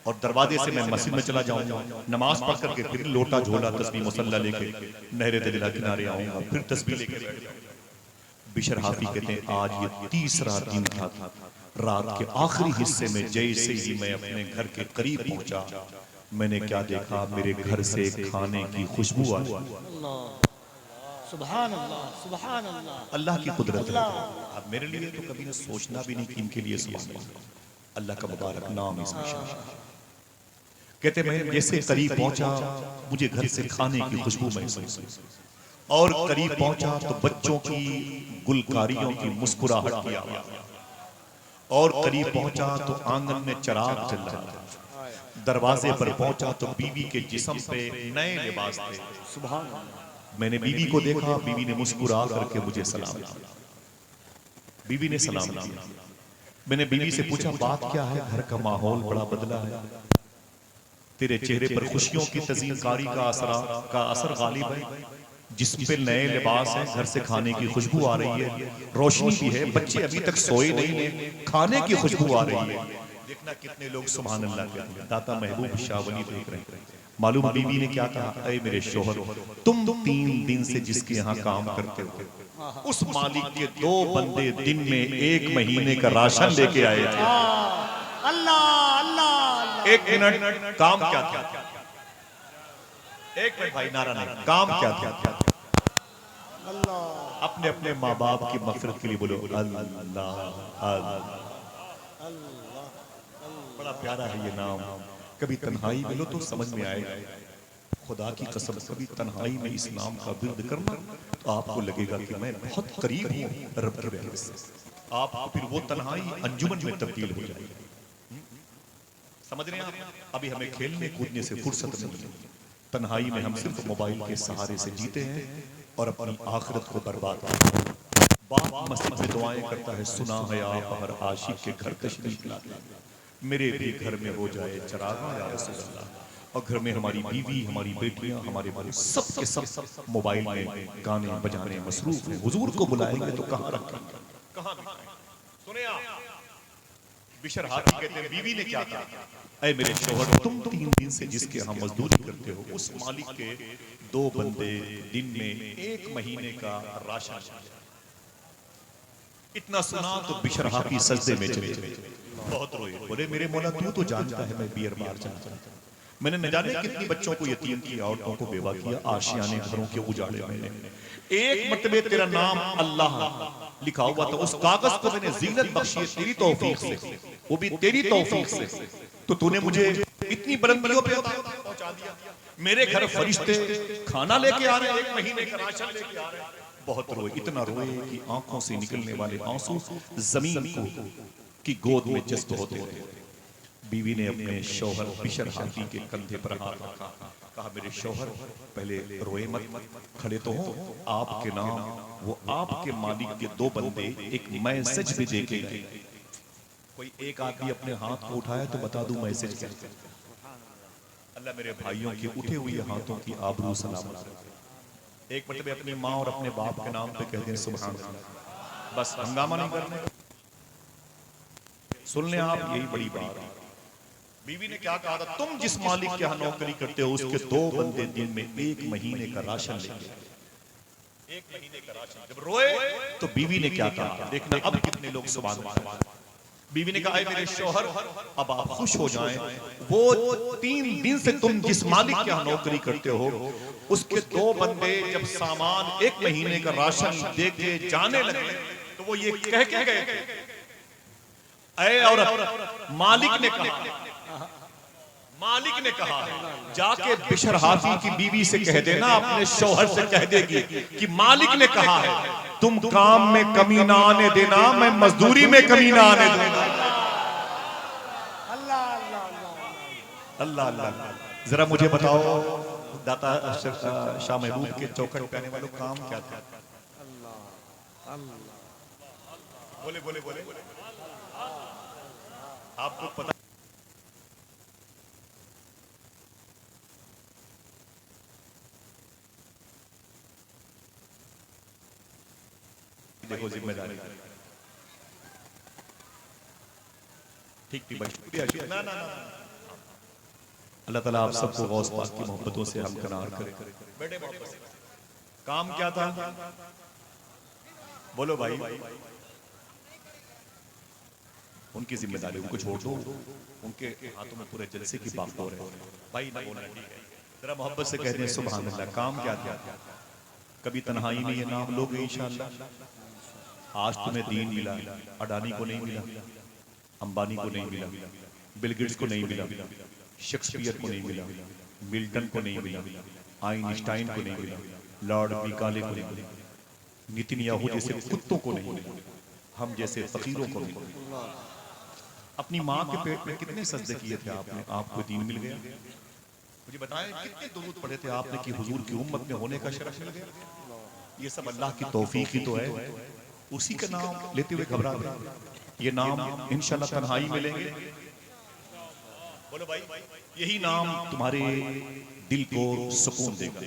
और दरवाजे से मैं मस्जिद में चला जाऊंगा, नमाज पढ़ करके फिर लोटा झोला तस्बीह मुसल्ला लेके नहर दजला किनारे आऊंगा, फिर तस्बीह लेके बैठ जाऊंगा। बिशर हाफी कहते हैं, आज ये 3रा दिन था। रात के आखिरी हिस्से में जैसे ही मैं अपने घर के करीब पहुंचा, मैंने क्या देखा, मेरे घर से खाने की खुशबू आई। सुभान अल्लाह, सुभान अल्लाह, अल्लाह की कुदरत है। अब मेरे लिए तो कभी ने सोचना भी नहीं कि इनके लिए सुभान अल्लाह, अल्लाह का मुबारक नाम इसमें शामिल है। कहते मैं जैसे करीब पहुंचा, मुझे घर से खाने की खुशबू महसूस हुई, और करीब पहुंचा तो बच्चों की गुलकारियों की मुस्कुराहट की आवाज, और करीब पहुंचा तो आंगन में चिराग जल रहा था। दरवाजे पर पहुंचा तो बीवी के जिस्म पे नए लिबास थे। सुभान अल्लाह। मैंने बीवी को देखा, बीवी ने मुस्कुरा करके मुझे सलाम किया। बीवी ने सलाम किया। मैंने बीवी से पूछा, बात क्या है? घर का माहौल बड़ा बदला है, तेरे चेहरे पर खुशियों की तज़ीनकारी का असर गालिब है, जिस्म पे नए लिबास है, घर से खाने की खुशबू आ रही है, रोशनी भी है, बच्चे अभी तक सोए नहीं है, खाने की खुशबू आ रही है। देखना कितने लोग सुभान अल्लाह कहते हैं। दाता महबूब शाह वली देख रहे हैं। मालूम बीवी ने क्या कहा, ऐ मेरे शोहर, तुम 3 दिन से जिसके यहाँ काम करते हो, उस मालिक के 2 बंदे दिन में 1 महीने का राशन लेके आए थे। अल्लाह अल्लाह। 1 मिनट, काम क्या था? 1 मिनट भाई, नारा नहीं, काम क्या था? अल्लाह अपने अपने माँ बाप की मगफिरत के लिए बोलो अल्लाह। अल्लाह बड़ा प्यारा है ये नाम। कभी तन्हाई में लो तो समझ में आएगा। खुदा की कसम, कभी तन्हाई में इस नाम का विर्द करना तो आपको लगेगा कि मैं बहुत करीब हूँ रब की रहमत से। आप फिर वो तन्हाई अंजुमन में तब्दील हो जाएगी। समझ रहे हैं आप? अभी हमें खेलने कूदने से फुर्सत नहीं है। तन्हाई में हम सिर्फ मोबाइल के सहारे से जीते हैं और अपनी आखिरत को बर्बाद करते हैं। बाप मस्जिद में दुआएं करता है, सुना है आप हर आशिक के घर तशरीफ लाते, मेरे भी घर में हो जाए चरागा या रसूल अल्लाह। और घर में हमारी बीवी, हमारी बेटियां, हमारे बारे सब के सब मोबाइल में गाने बजाने मसरूफ हैं। हुजूर को बुलाएंगे तो कहाँ रखेंगे, कहाँ बिठाएं? सुने आप, बिशर हाथी कहते हैं बीवी ने क्या कहा, ऐ मेरे शौहर, तुम 3 दिन से जिसके यहाँ मजदूरी करते हो उस मालिक के 2 बंदे दिन में 1 महीने का राशन। इतना सुना तो बिशर हाथी सजदे में चले गए, बहुत रोए, बोले मेरे मौला तू तो जानता है मैं बियर बार चलता हूं, मैंने न जाने कितनी बच्चों को यतीम किया, औरतों को बेवा किया, आशियाने घरों के उजाड़े मैंने, एक मर्तबे तेरा नाम अल्लाह लिखा हुआ था, उस कागज को मैंने जीनत बख्शी है तेरी तौफीक से, वो भी तेरी तौफीक से, तो तूने मुझे इतनी बुलंदियों पे पहुंचा दिया। मेरे घर फरिश्ते खाना लेके आ रहे, 1 महीने का राशन लेके आ रहे। बहुत रोए, इतना रोए कि आंखों से निकलने वाले आंसू जमीन को की गोद में जज्ब होते थे। बीवी ने अपने शौहर बिशर हाथी के कंधे पर हाथ रखा, कहा मेरे शौहर पहले रोए मत, खड़े तो हो, आपके नाम वो आपके मालिक के 2 बंदे एक मैसेज भी दे के गए। कोई एक आदमी अपने हाथ को उठाया तो बता दूं मैसेज क्या। अल्लाह मेरे भाइयों के उठे हुए हाथों की आबरू सलामत रखे। एक मतलब अपनी माँ और अपने बाप के नाम पे कहते हैं सुभान अल्लाह, बस हंगामा नहीं करने। सुन लें आप, यही बड़ी बात है। बीवी ने क्या कहा था, तुम जिस मालिक के यहाँ नौकरी करते हो उसके 2 बंदे दिन में 1 महीने का राशन लेंगे, 1 महीने का राशन। जब रोए तो बीवी ने क्या कहा, देखना अब कितने लोग सुभान अल्लाह। बीवी ने कहा मेरे शौहर अब आप खुश हो जाएं, वो 3 दिन से तुम जिस मालिक के यहाँ नौकरी करते हो उसके 2 बंदे जब सामान 1 महीने का राशन दे के जाने लगे तो वो ये कह के गए, ऐ औरत, मालिक ने कहा जाके बिशर हाथी की बीवी से कह देना, अपने शौहर से कह देगी कि मालिक ने कहा है तुम काम में कमी ना आने देना, मैं मजदूरी में कमी ना आने दूंगा। अल्लाह अल्लाह। जरा मुझे बताओ दाता शाह महबूब के चौखट पे आने वालों काम क्या था? बोले बोले बोले आपको पता? देखो जिम्मेदारी ठीक थी भाई, ना ना ना। अल्लाह ताला आप सबको गौस पाक की मोहब्बतों से हमकनार करे। बैठे काम क्या था? बोलो भाई, उनकी जिम्मेदारी उनको छोड़ दो, उनके हाथों में पूरे जलसे की बात हो रहे भाई, ना बोलना ठीक है। जरा मोहब्बत से कहते हैं सुभान अल्लाह। काम क्या था? कभी तन्हाई में ये नाम लोगे इंशाअल्लाह। आज तुम्हें दीन मिला, अडानी को नहीं मिला, अंबानी को नहीं मिला, बिल गेट्स को नहीं मिला, शेक्सपियर को नहीं मिला, मिल्टन को नहीं मिला, आइंस्टाइन को नहीं मिला, लॉर्ड मेकाले को नहीं मिला, नेतन्याहू जैसे कुत्तों को नहीं मिला, हम जैसे फकीरों को नहीं मिला। अपनी माँ के पेट में कितने सजदे किए थे आपने, आपको दीन मिल गया? मुझे बताएं कितने दुरूद पढ़े थे आपने कि हुजूर की उम्मत में होने का शरफ मिल गया? ये सब अल्लाह की तौफीक ही तो है। उसी का नाम लेते हुए घबरा गए, ये नाम इंशाल्लाह तन्हाई में लेंगे। बोलो भाई, यही नाम तुम्हारे दिल को सुकून देगा,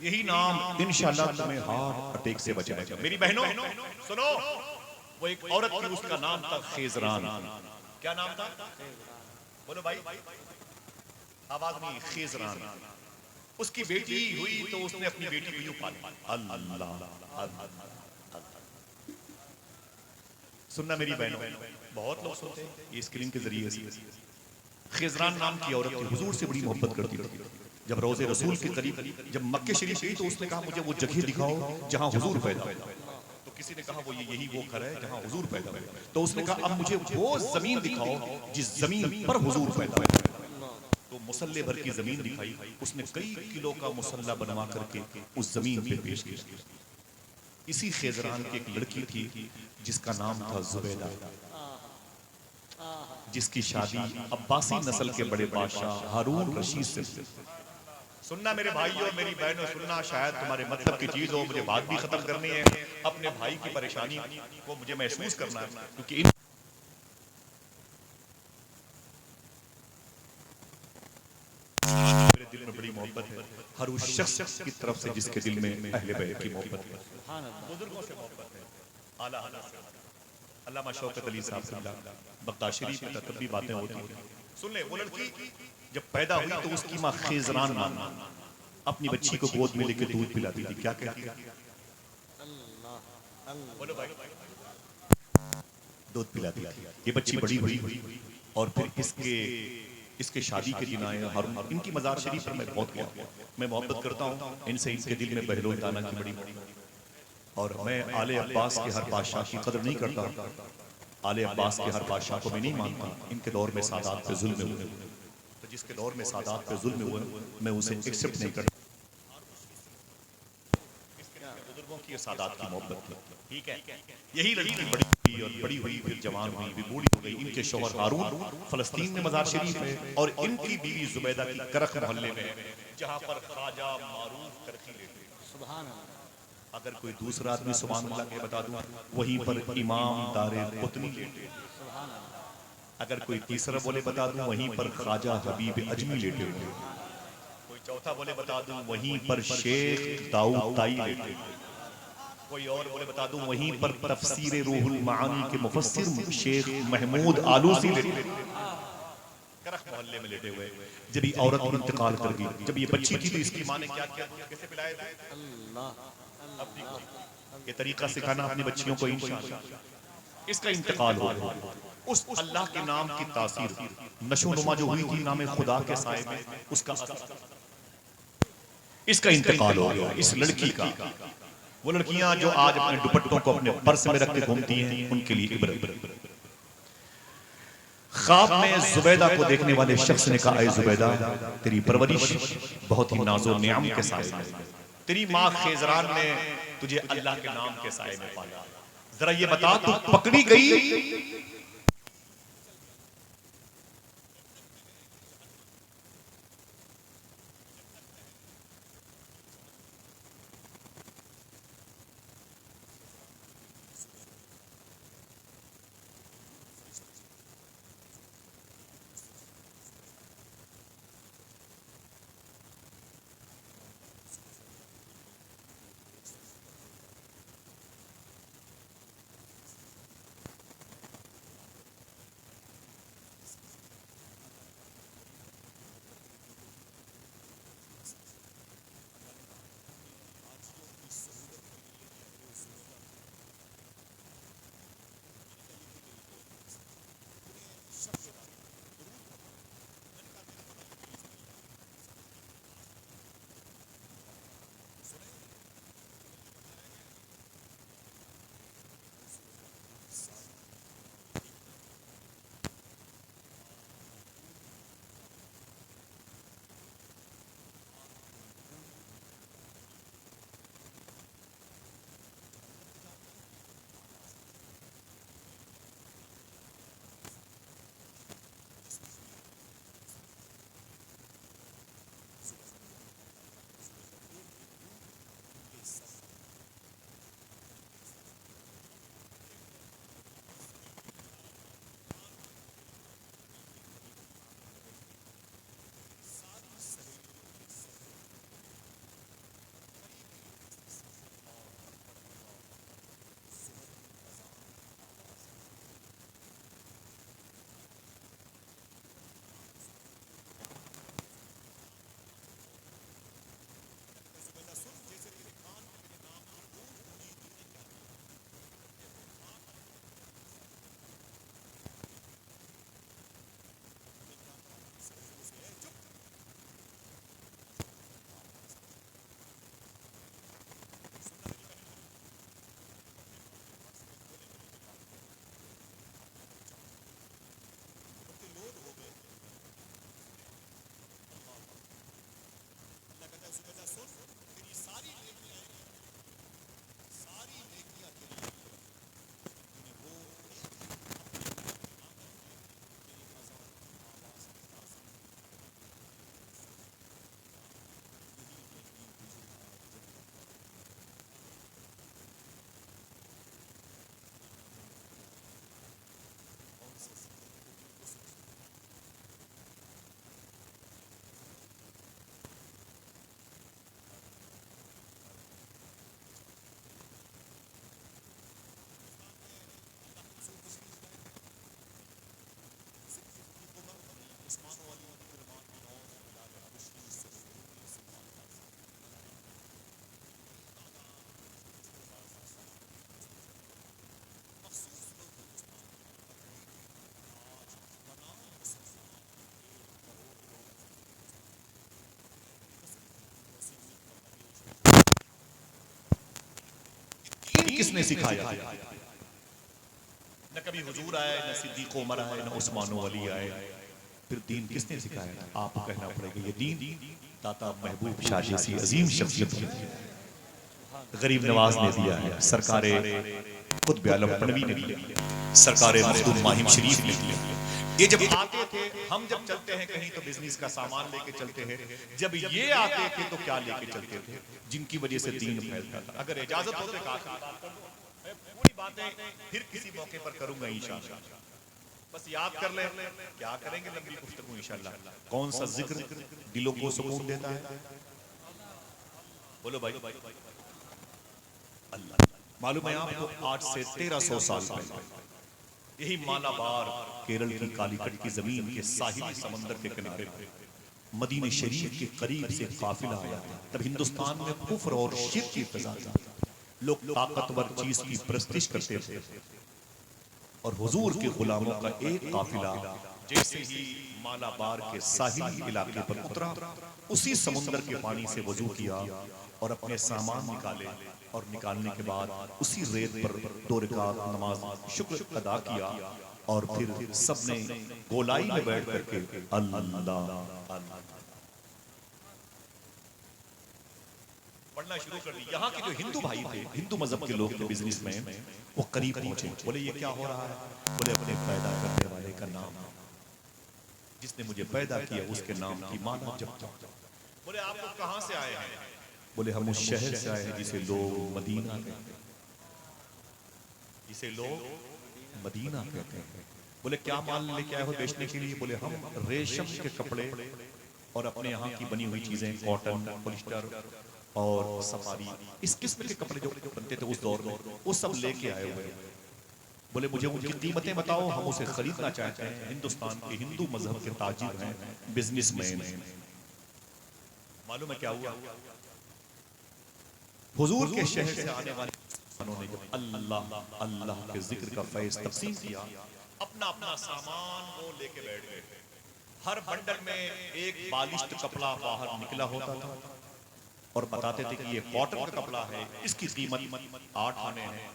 यही नाम इंशाल्लाह तुम्हें हार्ट अटैक से बचाएगा। मेरी बहनों सुनो, वो एक औरत थी, उसका नाम था खेजरान। क्या नाम था? बोलो भाई, आवाज नहीं। खेजरान। उसकी बेटी हुई तो उसने अपनी बेटी को यूं पाला। अल्लाह। सुनना मेरी बहनों, बहुत लोग सुनते हैं ये स्क्रीन के जरिए से। खिजरान नाम की औरत थी, हुजूर से बड़ी मोहब्बत करती थी। जब रोज़े रसूल के करीब जब मक्के शरीफ गई तो उसने कहा मुझे वो जगह दिखाओ जहां हुजूर पैदा हुए। तो किसी ने कहा वो यही वो घर है जहां हुजूर पैदा हुए। तो उसने कहा अब मुझे वो जमीन दिखाओ जिस जमीन पर हुजूर पैदा हुए। तो मुसल्ले भर की जमीन दिखाई। उसने कई किलो का मुसल्ला बनवा करके उस जमीन पे पेश किया। इसी खेजरान की एक लड़की थी जिसका नाम था जुबैदा, जिसकी शादी अब्बासी नस्ल के बड़े बादशाह हारून रशीद से हुई। सुनना मेरे भाइयों मेरी बहनों, सुनना, शायद तुम्हारे मतलब की चीज हो, मुझे बात भी खत्म करनी है। अपने भाई की परेशानी को मुझे महसूस करना है, क्योंकि मेरे दिल में बड़ी मोहब्बत है हर उस शख्स की तरफ से जिसके दिल में अहले बैत की मोहब्बत है, बुजुर्गों से मोहब्बत है, आला हज़रत से। अल्लामा शौकत अली साहब से बगदाद शरीफ में तब भी बातें होती हैं। सुन ले, वो लड़की जब पैदा हुई तो उसकी माँ खेजरान माँ अपनी बच्ची को गोद में लेके दूध पिलाती थी। क्या कहती थी? बोलो भाई। दूध पिलाती थी। ये बच्ची बड़ी हुई और फिर इसके शादी के दिन आए हारून। इनकी मज़ार शरीफ पर मैं बहुत गया, मैं मोहब्बत करता हूँ इनसे, इनके दिल में बहलोल दाना की बड़ी, और मैं आले अब्बास के हर बादशाह की कदर नहीं करता, आले अब्बास के हर बादशाह को मैं नहीं मानता। इनके दौर में सादात पे जुल्म हुए, तो जिसके दौर में सादात पे जुल्म हुए मैं उसे एक्सेप्ट नहीं करता। बुजुर्गों की सादात की मोहब्बत थी, ठीक है। यही लड़की बड़ी हुई और बड़ी हुई, फिर जवान हुई, फिर बूढ़ी हो गई। इनके शौहर हारून फलस्तीन में मज़ार शरीफ है और इनकी बीवी जुबैदा की करख मोहल्ले में, जहाँ पर ख्वाजा मारूफ करखी लेते। सुभान अल्लाह। अगर कोई दूसरा आदमी सुभान अल्लाह के बता दूं, वहीं पर इमाम दारे कुतनी लेटे। अगर कोई तीसरा बोले बता दूं, वहीं पर ख्वाजा हबीब अजमी लेटे हुए। कोई चौथा बोले बता दूं, वहीं पर शेख दाऊद ताई लेटे। कोई और बोले बता दूं, वहीं पर तफसीर रूहुल मानी के मुफस्सिर शेख महमूद आलूसी लेटे। करख मोहल्ले में लेटे हुए। जब ये औरत इंतकाल कर गई, जब ये बच्ची थी तो इसकी माँ ने क्या किया, कैसे पिलाया था? ये तरीका सिखाना अपनी बच्चियों को इंशाअल्लाह। इसका इंतकाल हो गया। उस अल्लाह के नाम की तासीर नशो नुमा जो हुई थी नाम खुदा के साए में, उसका इसका इंतकाल हो गया इस लड़की का। वो लड़कियां जो आज अपने दुपट्टों को अपने पर्स में रख के घूमती हैं, उनके लिए इब्रत। ख्वाब में जुबैदा को देखने वाले शख्स ने कहा, ऐ जुबैदा, तेरी परवरिश बहुत ही नाज़ो नियाम के साए में, तेरी माँ खेजरान ने तुझे अल्लाह के नाम के साए में पाला। जरा ये बता, तू पकड़ी गई किसने सिखाया? न कभी हुजूर आए, न सिद्दीक उमर आए, न उस्मान अली आए, फिर दीन किसने सिखाया? आपको कहना पड़ेगा ये दीन दाता महबूब शाह जैसी अजीम शख्सियत गरीब नवाज ने दिया है, सरकारे खुद आलम पनवी ने दिया, सरकारे मखदूम माहिम शरीफ ने दिया। ये जब आते थे, हम जब चलते हैं कहीं तो बिजनेस का सामान लेके चलते हैं, जब ये आते थे तो क्या लेके चलते थे? जिनकी वजह से दीन फैलता था। अगर इजाजत हो तो पूरी बातें फिर किसी मौके पर करूंगा इंशाअल्लाह, बस याद कर ले, क्या करेंगे लंबी गुफ्तगू इंशाअल्लाह। कौन सा जिक्र दिलों को सुकून देता है? बोलो भाई। अल्लाह। मालूम है आपको, आज से 1300 साल पहले यही मालाबार केरल की कालीकट की जमीन के साहिली समंदर के किनारे मदीने शरीफ के करीब से काफिला आया। तब हिंदुस्तान में कुफ्र और शिर्क की फिजा थी, लोग ताकतवर चीज की प्रस्तिश करते थे, और हुजूर के गुलामों का एक काफिला जैसे ही मालाबार के साहिली इलाके पर उतरा, उसी समुद्र के पानी से वजू किया और अपने सामान निकाले, और निकालने के बाद उसी रेत पर 2 रकात नमाज शुक्र अदा किया, और फिर सबने गोलाई में बैठ करके अल्लाह पढ़ना शुरू कर दी। यहाँ के जो हिंदू भाई थे, हिंदू मजहब के लोग थे, बिजनेस में, वो करीब पहुंचे, बोले ये क्या हो रहा है? बोले अपने पैदा करने वाले का नाम, जिसने मुझे पैदा किया उसके नाम की माला जपता। बोले आप लोग कहां से आए हैं? बोले हम उस शहर से आए हैं जिसे लोग मदीना कहते हैं, जिसे लोग मदीना कहते हैं। बोले क्या माल लेके आए हो बेचने के लिए? बोले हम रेशम के कपड़े और अपने यहाँ की बनी हुई चीजें, कॉटन, पॉलिस्टर और सफारी, इस किस्म के कपड़े जो बनते थे उस दौर में, वो सब लेके आए हुए। बोले मुझे उनकी कीमतें बताओ, हम उसे खरीदना चाहते हैं। हिंदुस्तान के हिंदू मजहब के ताजिर हैं, बिजनेसमैन हैं। मालूम है क्या हुआ? हुजूर के शहर से आने वाले उन्होंने जब अल्लाह अल्लाह के जिक्र का फैज़ तकसीम किया, अपना अपना सामान वो लेके बैठ गए। हर बंडल में एक बालिश्त कपड़ा बाहर निकला होता था, और बताते थे कि ये कॉटन का कपड़ा है, इसकी कीमत 8 आने है,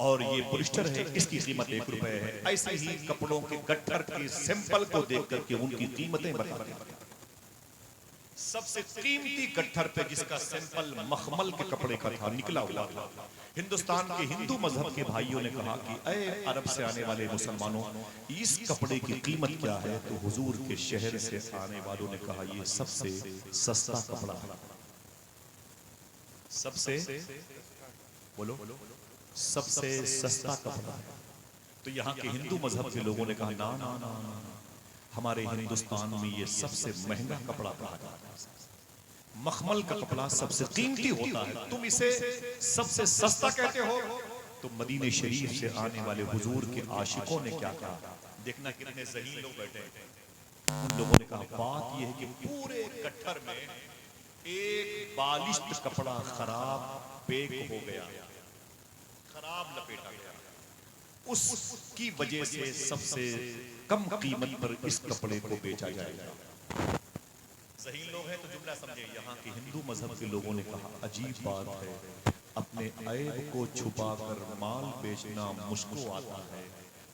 और ये पॉलिस्टर है, इसकी कीमत 1 रुपए है। ऐसे ही कपड़ों के गट्ठर के सैंपल को देख करके उनकी कीमतें बताते थे। सबसे कीमती गट्ठर पे जिसका सैंपल मखमल के कपड़े का था, निकला हुआ था। हिंदुस्तान के हिंदू मजहब के भाइयों ने कहा कि अरे अरब से आने वाले मुसलमानों, इस कपड़े की कीमत क्या है? तो हुजूर के शहर से आने वालों ने कहा ये सबसे सस्ता कपड़ा है। सबसे बोलो, सबसे सस्ता कपड़ा है। तो यहाँ के हिंदू मजहब के लोगों ने कहा ना ना ना ना, हमारे हिंदुस्तान में ये सबसे महंगा कपड़ा कहा जाता है, मखमल का कपड़ा सबसे कीमती होता है, तुम इसे सबसे सस्ता कहते हो। तो मदीने शरीफ से आने वाले हुजूर के आशिकों ने क्या कहा? देखना कितने ज़हीन लोग बैठे हैं। उन लोगों ने कहा बात यह है कि पूरे गट्ठर में एक बालिश्त कपड़ा खराब पैक हो गया, खराब लपेटा गया, उसकी वजह से सबसे कम कीमत पर इस कपड़े को बेचा जाएगा। सही लोग हैं तो जुमला समझे। यहाँ के हिंदू मजहब के लोगों ने कहा अजीब बात है, अपने ऐब को छुपाकर माल बेचना मुश्किल आता है,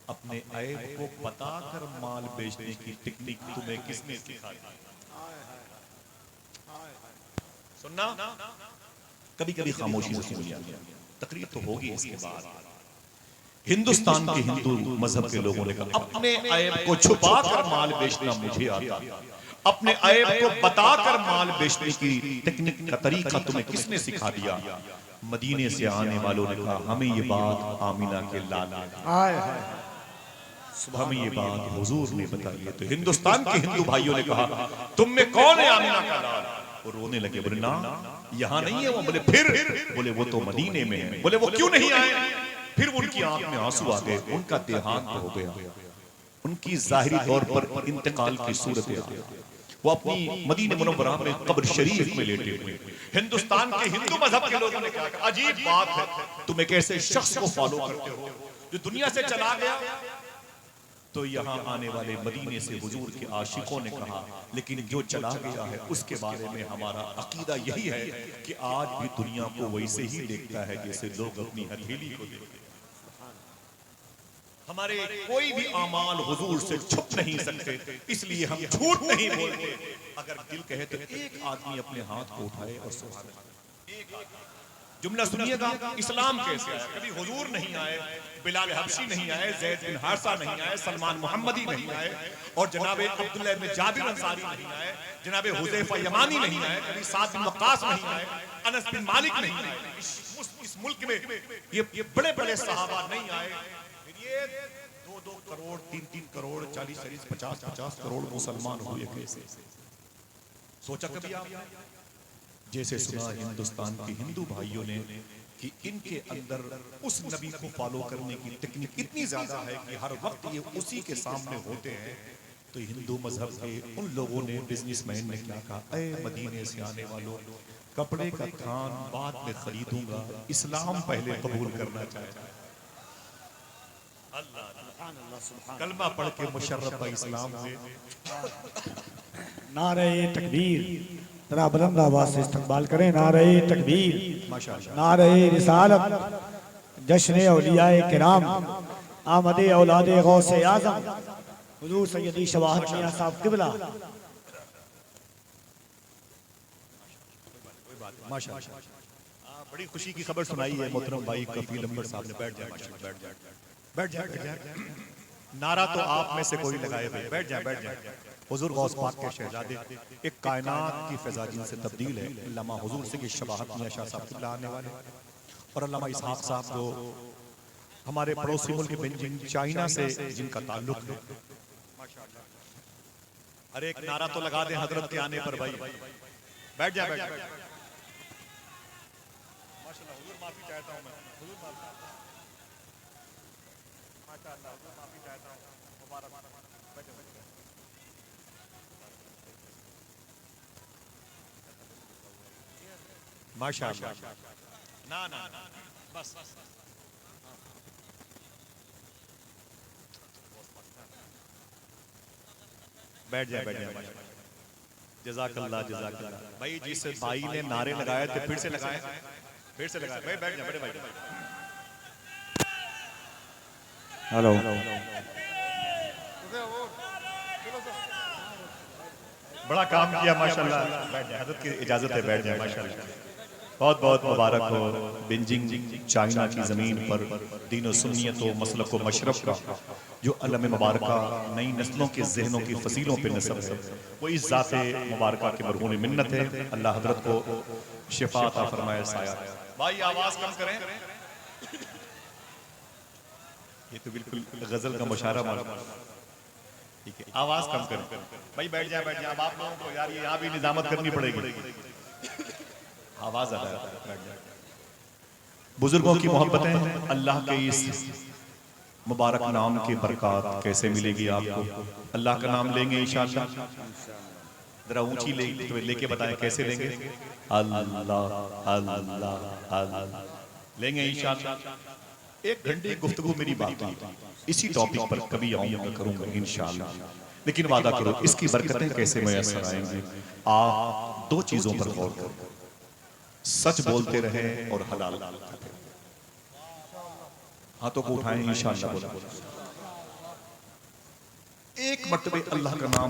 अपने ऐब को बताकर माल बेचने की टेक्निक तुम्हें किसने सिखा दी? सुनना, कभी कभी खामोशी से सुन लिया, तकरीर तो होगी इसके बाद। हिंदुस्तान के हिंदू मजहब के लोगों ने कहा अपने ऐब को छुपाकर माल बेचना मुझे आता, अपने ऐब को बताकर माल बेचने की टेक्निक का तरीका तुम्हें किसने सिखा दिया? मदीने से आने वालों ने कहा हमें ये बात आमिना के लाल हमें ये बात हुजूर ने बताई है। तो हिंदुस्तान के हिंदू भाइयों ने कहा तुम में कौन है आमिना का लाल? वो रोने लगे, बोले ना यहाँ नहीं है वो। बोले फिर? बोले वो तो मदीने में है। बोले वो क्यों नहीं आए? फिर उनकी आंख में आंसू आ गए, उनका देहांत हो गया, उनकी जाहिरी तौर पर इंतकाल की सूरत आ गई। वो अपनी मदीने मुनव्वरा में कब्र शरीफ में लेटे हुए। हिंदुस्तान के हिंदू मजहब के लोगों ने कहा अजीब बात है, तुम एक ऐसे शख्स को फॉलो करते हो जो दुनिया से चला गया, तो यहाँ आने वाले मदीने से हुजूर के आशिकों ने कहा, लेकिन जो चला गया है उसके बारे में हमारा अकीदा यही है कि आज भी दुनिया को वैसे ही देखता है जैसे लोग अपनी हथेली को देखते हैं। हमारे कोई भी अमाल हुजूर से छुप नहीं सकते, इसलिए हम झूठ नहीं बोलते। अगर दिल कहे तो एक आदमी अपने हाथ को उठाए और सुभान अल्लाह। एक जुमला सुनिएगा, इस्लाम कैसे आया। कभी हुजूर नहीं आए, बिलाल हबशी नहीं आए, ज़ैद बिन हारिसा नहीं आए, सलमान मोहम्मदी नहीं आए, और जनाबे अब्दुल्लाह इब्न जाबिर अंसारी नहीं आए, जनाबे हुज़ैफा यमानी नहीं आए, कभी साद बिन वक्कास नहीं आए, अनस बिन मालिक नहीं आए। इस मुल्क में ये बड़े बड़े सहाबा नहीं आए। ये 2-2 करोड़ 3-3 करोड़ 40-40 50-50 करोड़ मुसलमान हुए कैसे? सोचा कभी आप? जैसे सुना हिंदुस्तान के हिंदू भाइयों ने कि इनके अंदर उस नबी को फॉलो करने की टेक्निक इतनी ज्यादा है कि हर वक्त ये उसी के सामने होते हैं। तो हिंदू मजहब के उन लोगों ने, बिजनेसमैन ने क्या कहा, ऐ मदीने से आने वालों, कपड़े का थान बाद में खरीदूंगा, इस्लाम पहले कबूल करना चाहता है। अल्लाह कलमा पढ़ के मुशर्रफ इस्लाम से नारे तकबीर, जरा बुलंद आवाज से इस्तकबाल करें। नारे तकबीर, नारे रिसालत, जश्न औलियाए किराम, आमदे औलादे गौसे आज़म हुजूर सैयदी शवाहत मियां साहब किबला। माशाअल्लाह, बड़ी खुशी की खबर सुनाई है मोहतरम भाई कफील अंबर साहब ने। बैठ जाए, बैठ जाए। नारा तो आप में से कोई लगाए हुए, बैठ जाए। हुजूर गौस पाक के शहजादे, एक कायनात की फिजा जिनसे तब्दील है, अल्लामा हुजूर से की शबाहत मियां शाह साहब किबला आने वाले, और अल्लामा इसहाक साहब जो हमारे पड़ोसी मुल्क बेजिंग चाइना से जिनका ताल्लुक है। अरे एक नारा तो लगा दे हजरत के आने पर भाई। बैठ जाए। माशाल्लाह, हुजूर माफी चाहता हूं मैं, हुजूर माशाल्लाह, हुजूर माफी चाहता हूं, मुबारक। माशाअल्लाह, ना बस बैठ जाए। जज़ाकल्लाह भाई। जिस भाई ने नारे लगाए थे फिर से लगाए भाई। बैठ जाए बड़े भाई। हेलो, बड़ा काम किया माशाल्लाह। बैठ जाए, हज़रत की इजाजत है, बैठ जाए माशाल्लाह। बहुत बहुत मुबारक हो बेजिंग चाइना की ज़मीन पर दीन और सुन्नियत व मसलक व मशरफ का जो अलम मुबारका नई नस्लों के जहनों की फसीलों पे नस्ब है, वो इस ज़ाते मुबारका के मरहून मिन्नत है। अल्लाह हज़रत को शिफा अता फरमाए। साया भाई आवाज़ कम करें, ये तो बिल्कुल गज़ल का मुशायरा मालूम। ठीक है, आवाज़ कम करें भाई। बैठ जाए। अब आप लोगों को यार ये यहाँ भी निजामत करनी पड़ेगी। आवाज आ रहा है। बुजुर्गों की मोहब्बतें, अल्लाह के इस मुबारक नाम की बरकत कैसे मिलेगी आपको? अल्लाह का नाम लेंगे इंशाअल्लाह, जरा ऊंची लेके बताएं कैसे लेंगे? अल्लाह अल्लाह अल्लाह लेंगे इंशाअल्लाह। 1 घंटे की गुफ्तगू मेरी बाकी, इसी टॉपिक पर कभी आऊंगा करूंगा इंशाअल्लाह, लेकिन वादा करो इसकी बरकतें कैसे मैसर आएंगी। आप 2 चीजों पर गौर करो, सच बोलते रहे और हलाल खाते रहे। हाथों को उठाएं इंशाअल्लाह। बोला एक मर्तबे अल्लाह का नाम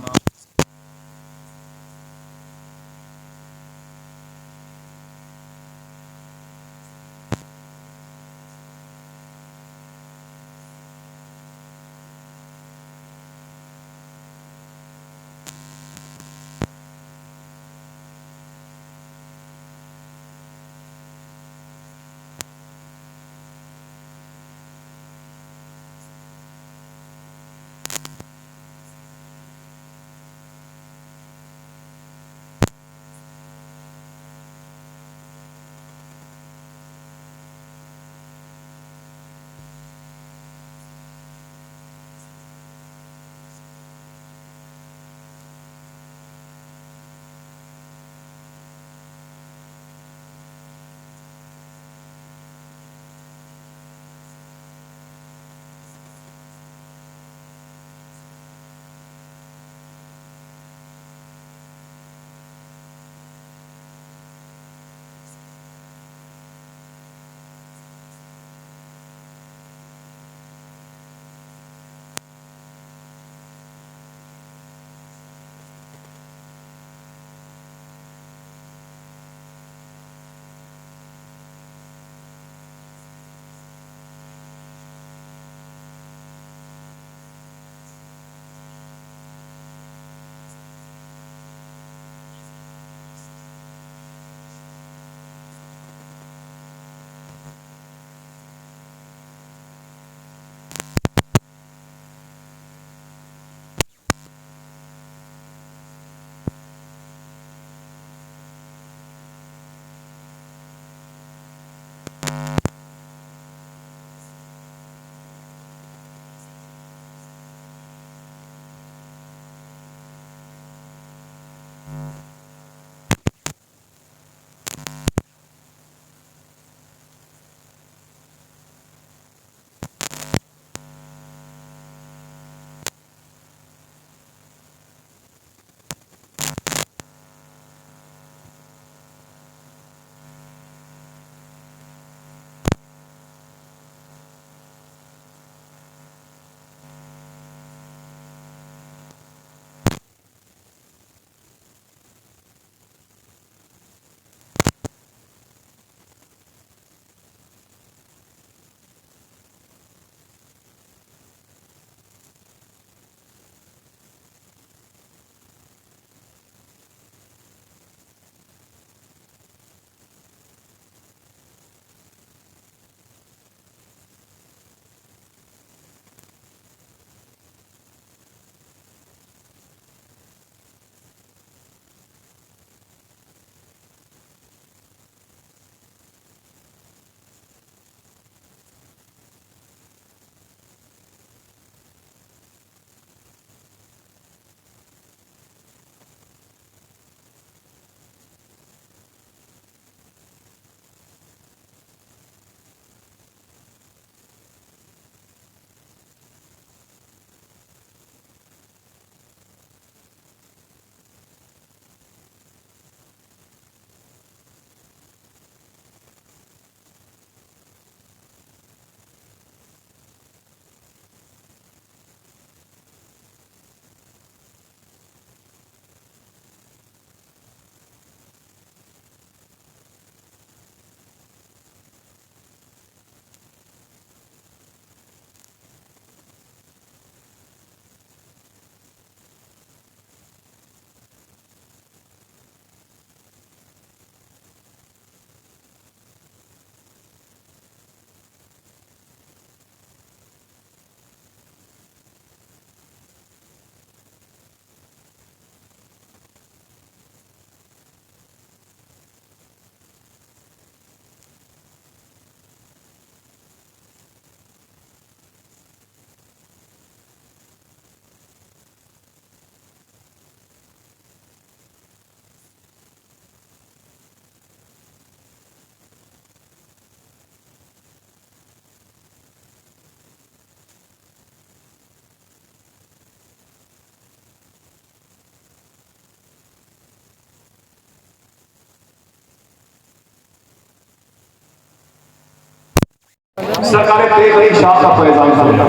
सरकार तेगली शाह का फैजान सुना।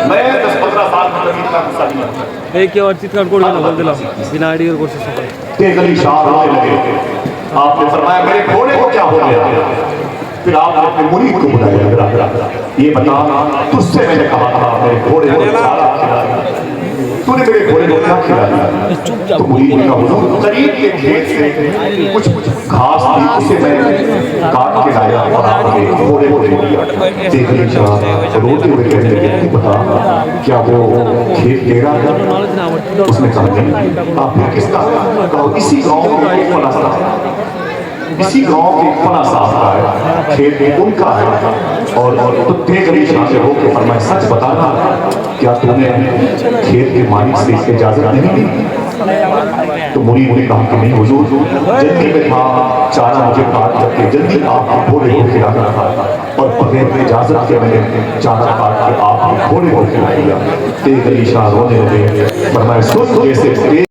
मैं 10-15 साल की तकलीफ का गुस्सा नहीं हूं। एक के और चित्कार कोड देना बोल दिला बिना आईडी और कोशिश कर तेगली शाह रोने लगे। आपने फरमाया मेरे घोड़े को क्या हो गया? फिर आपने अपने मुरीद को बुलाया, ये बता तुझसे मैंने कहा था मेरे घोड़े को चारा खिलाया, तूने मेरे घोड़े को क्या खिलाया? तो मुरीद ने कहा हुजूर करीब के खेत से कुछ घास थी उसे मैं काट के लाया और आपके घोड़े को दे दिया। तेगली शाह रोते हुए कहने लगे तू बता क्या वो खेत तेरा है? उसने कहा नहीं। आपने किसका? कहा इसी गांव में एक फला साहब, इसी गांव के फला साहब का है, खेत उनका है। और तो तेगली शाह से होकर फरमाया सच बताना क्या तूने खेत के मालिक से इसकी इजाजत नहीं ली? तो मुरीद ने कहा कि नहीं हुजूर जल्दी में था चारा मुझे काट करके जल्दी आपके घोड़े को खिलाना था और बगैर इजाजत के मैंने चारा काट के आपके घोड़े को खिला दिया। तेगली शाह रोने लगे। फरमाया सुन जैसे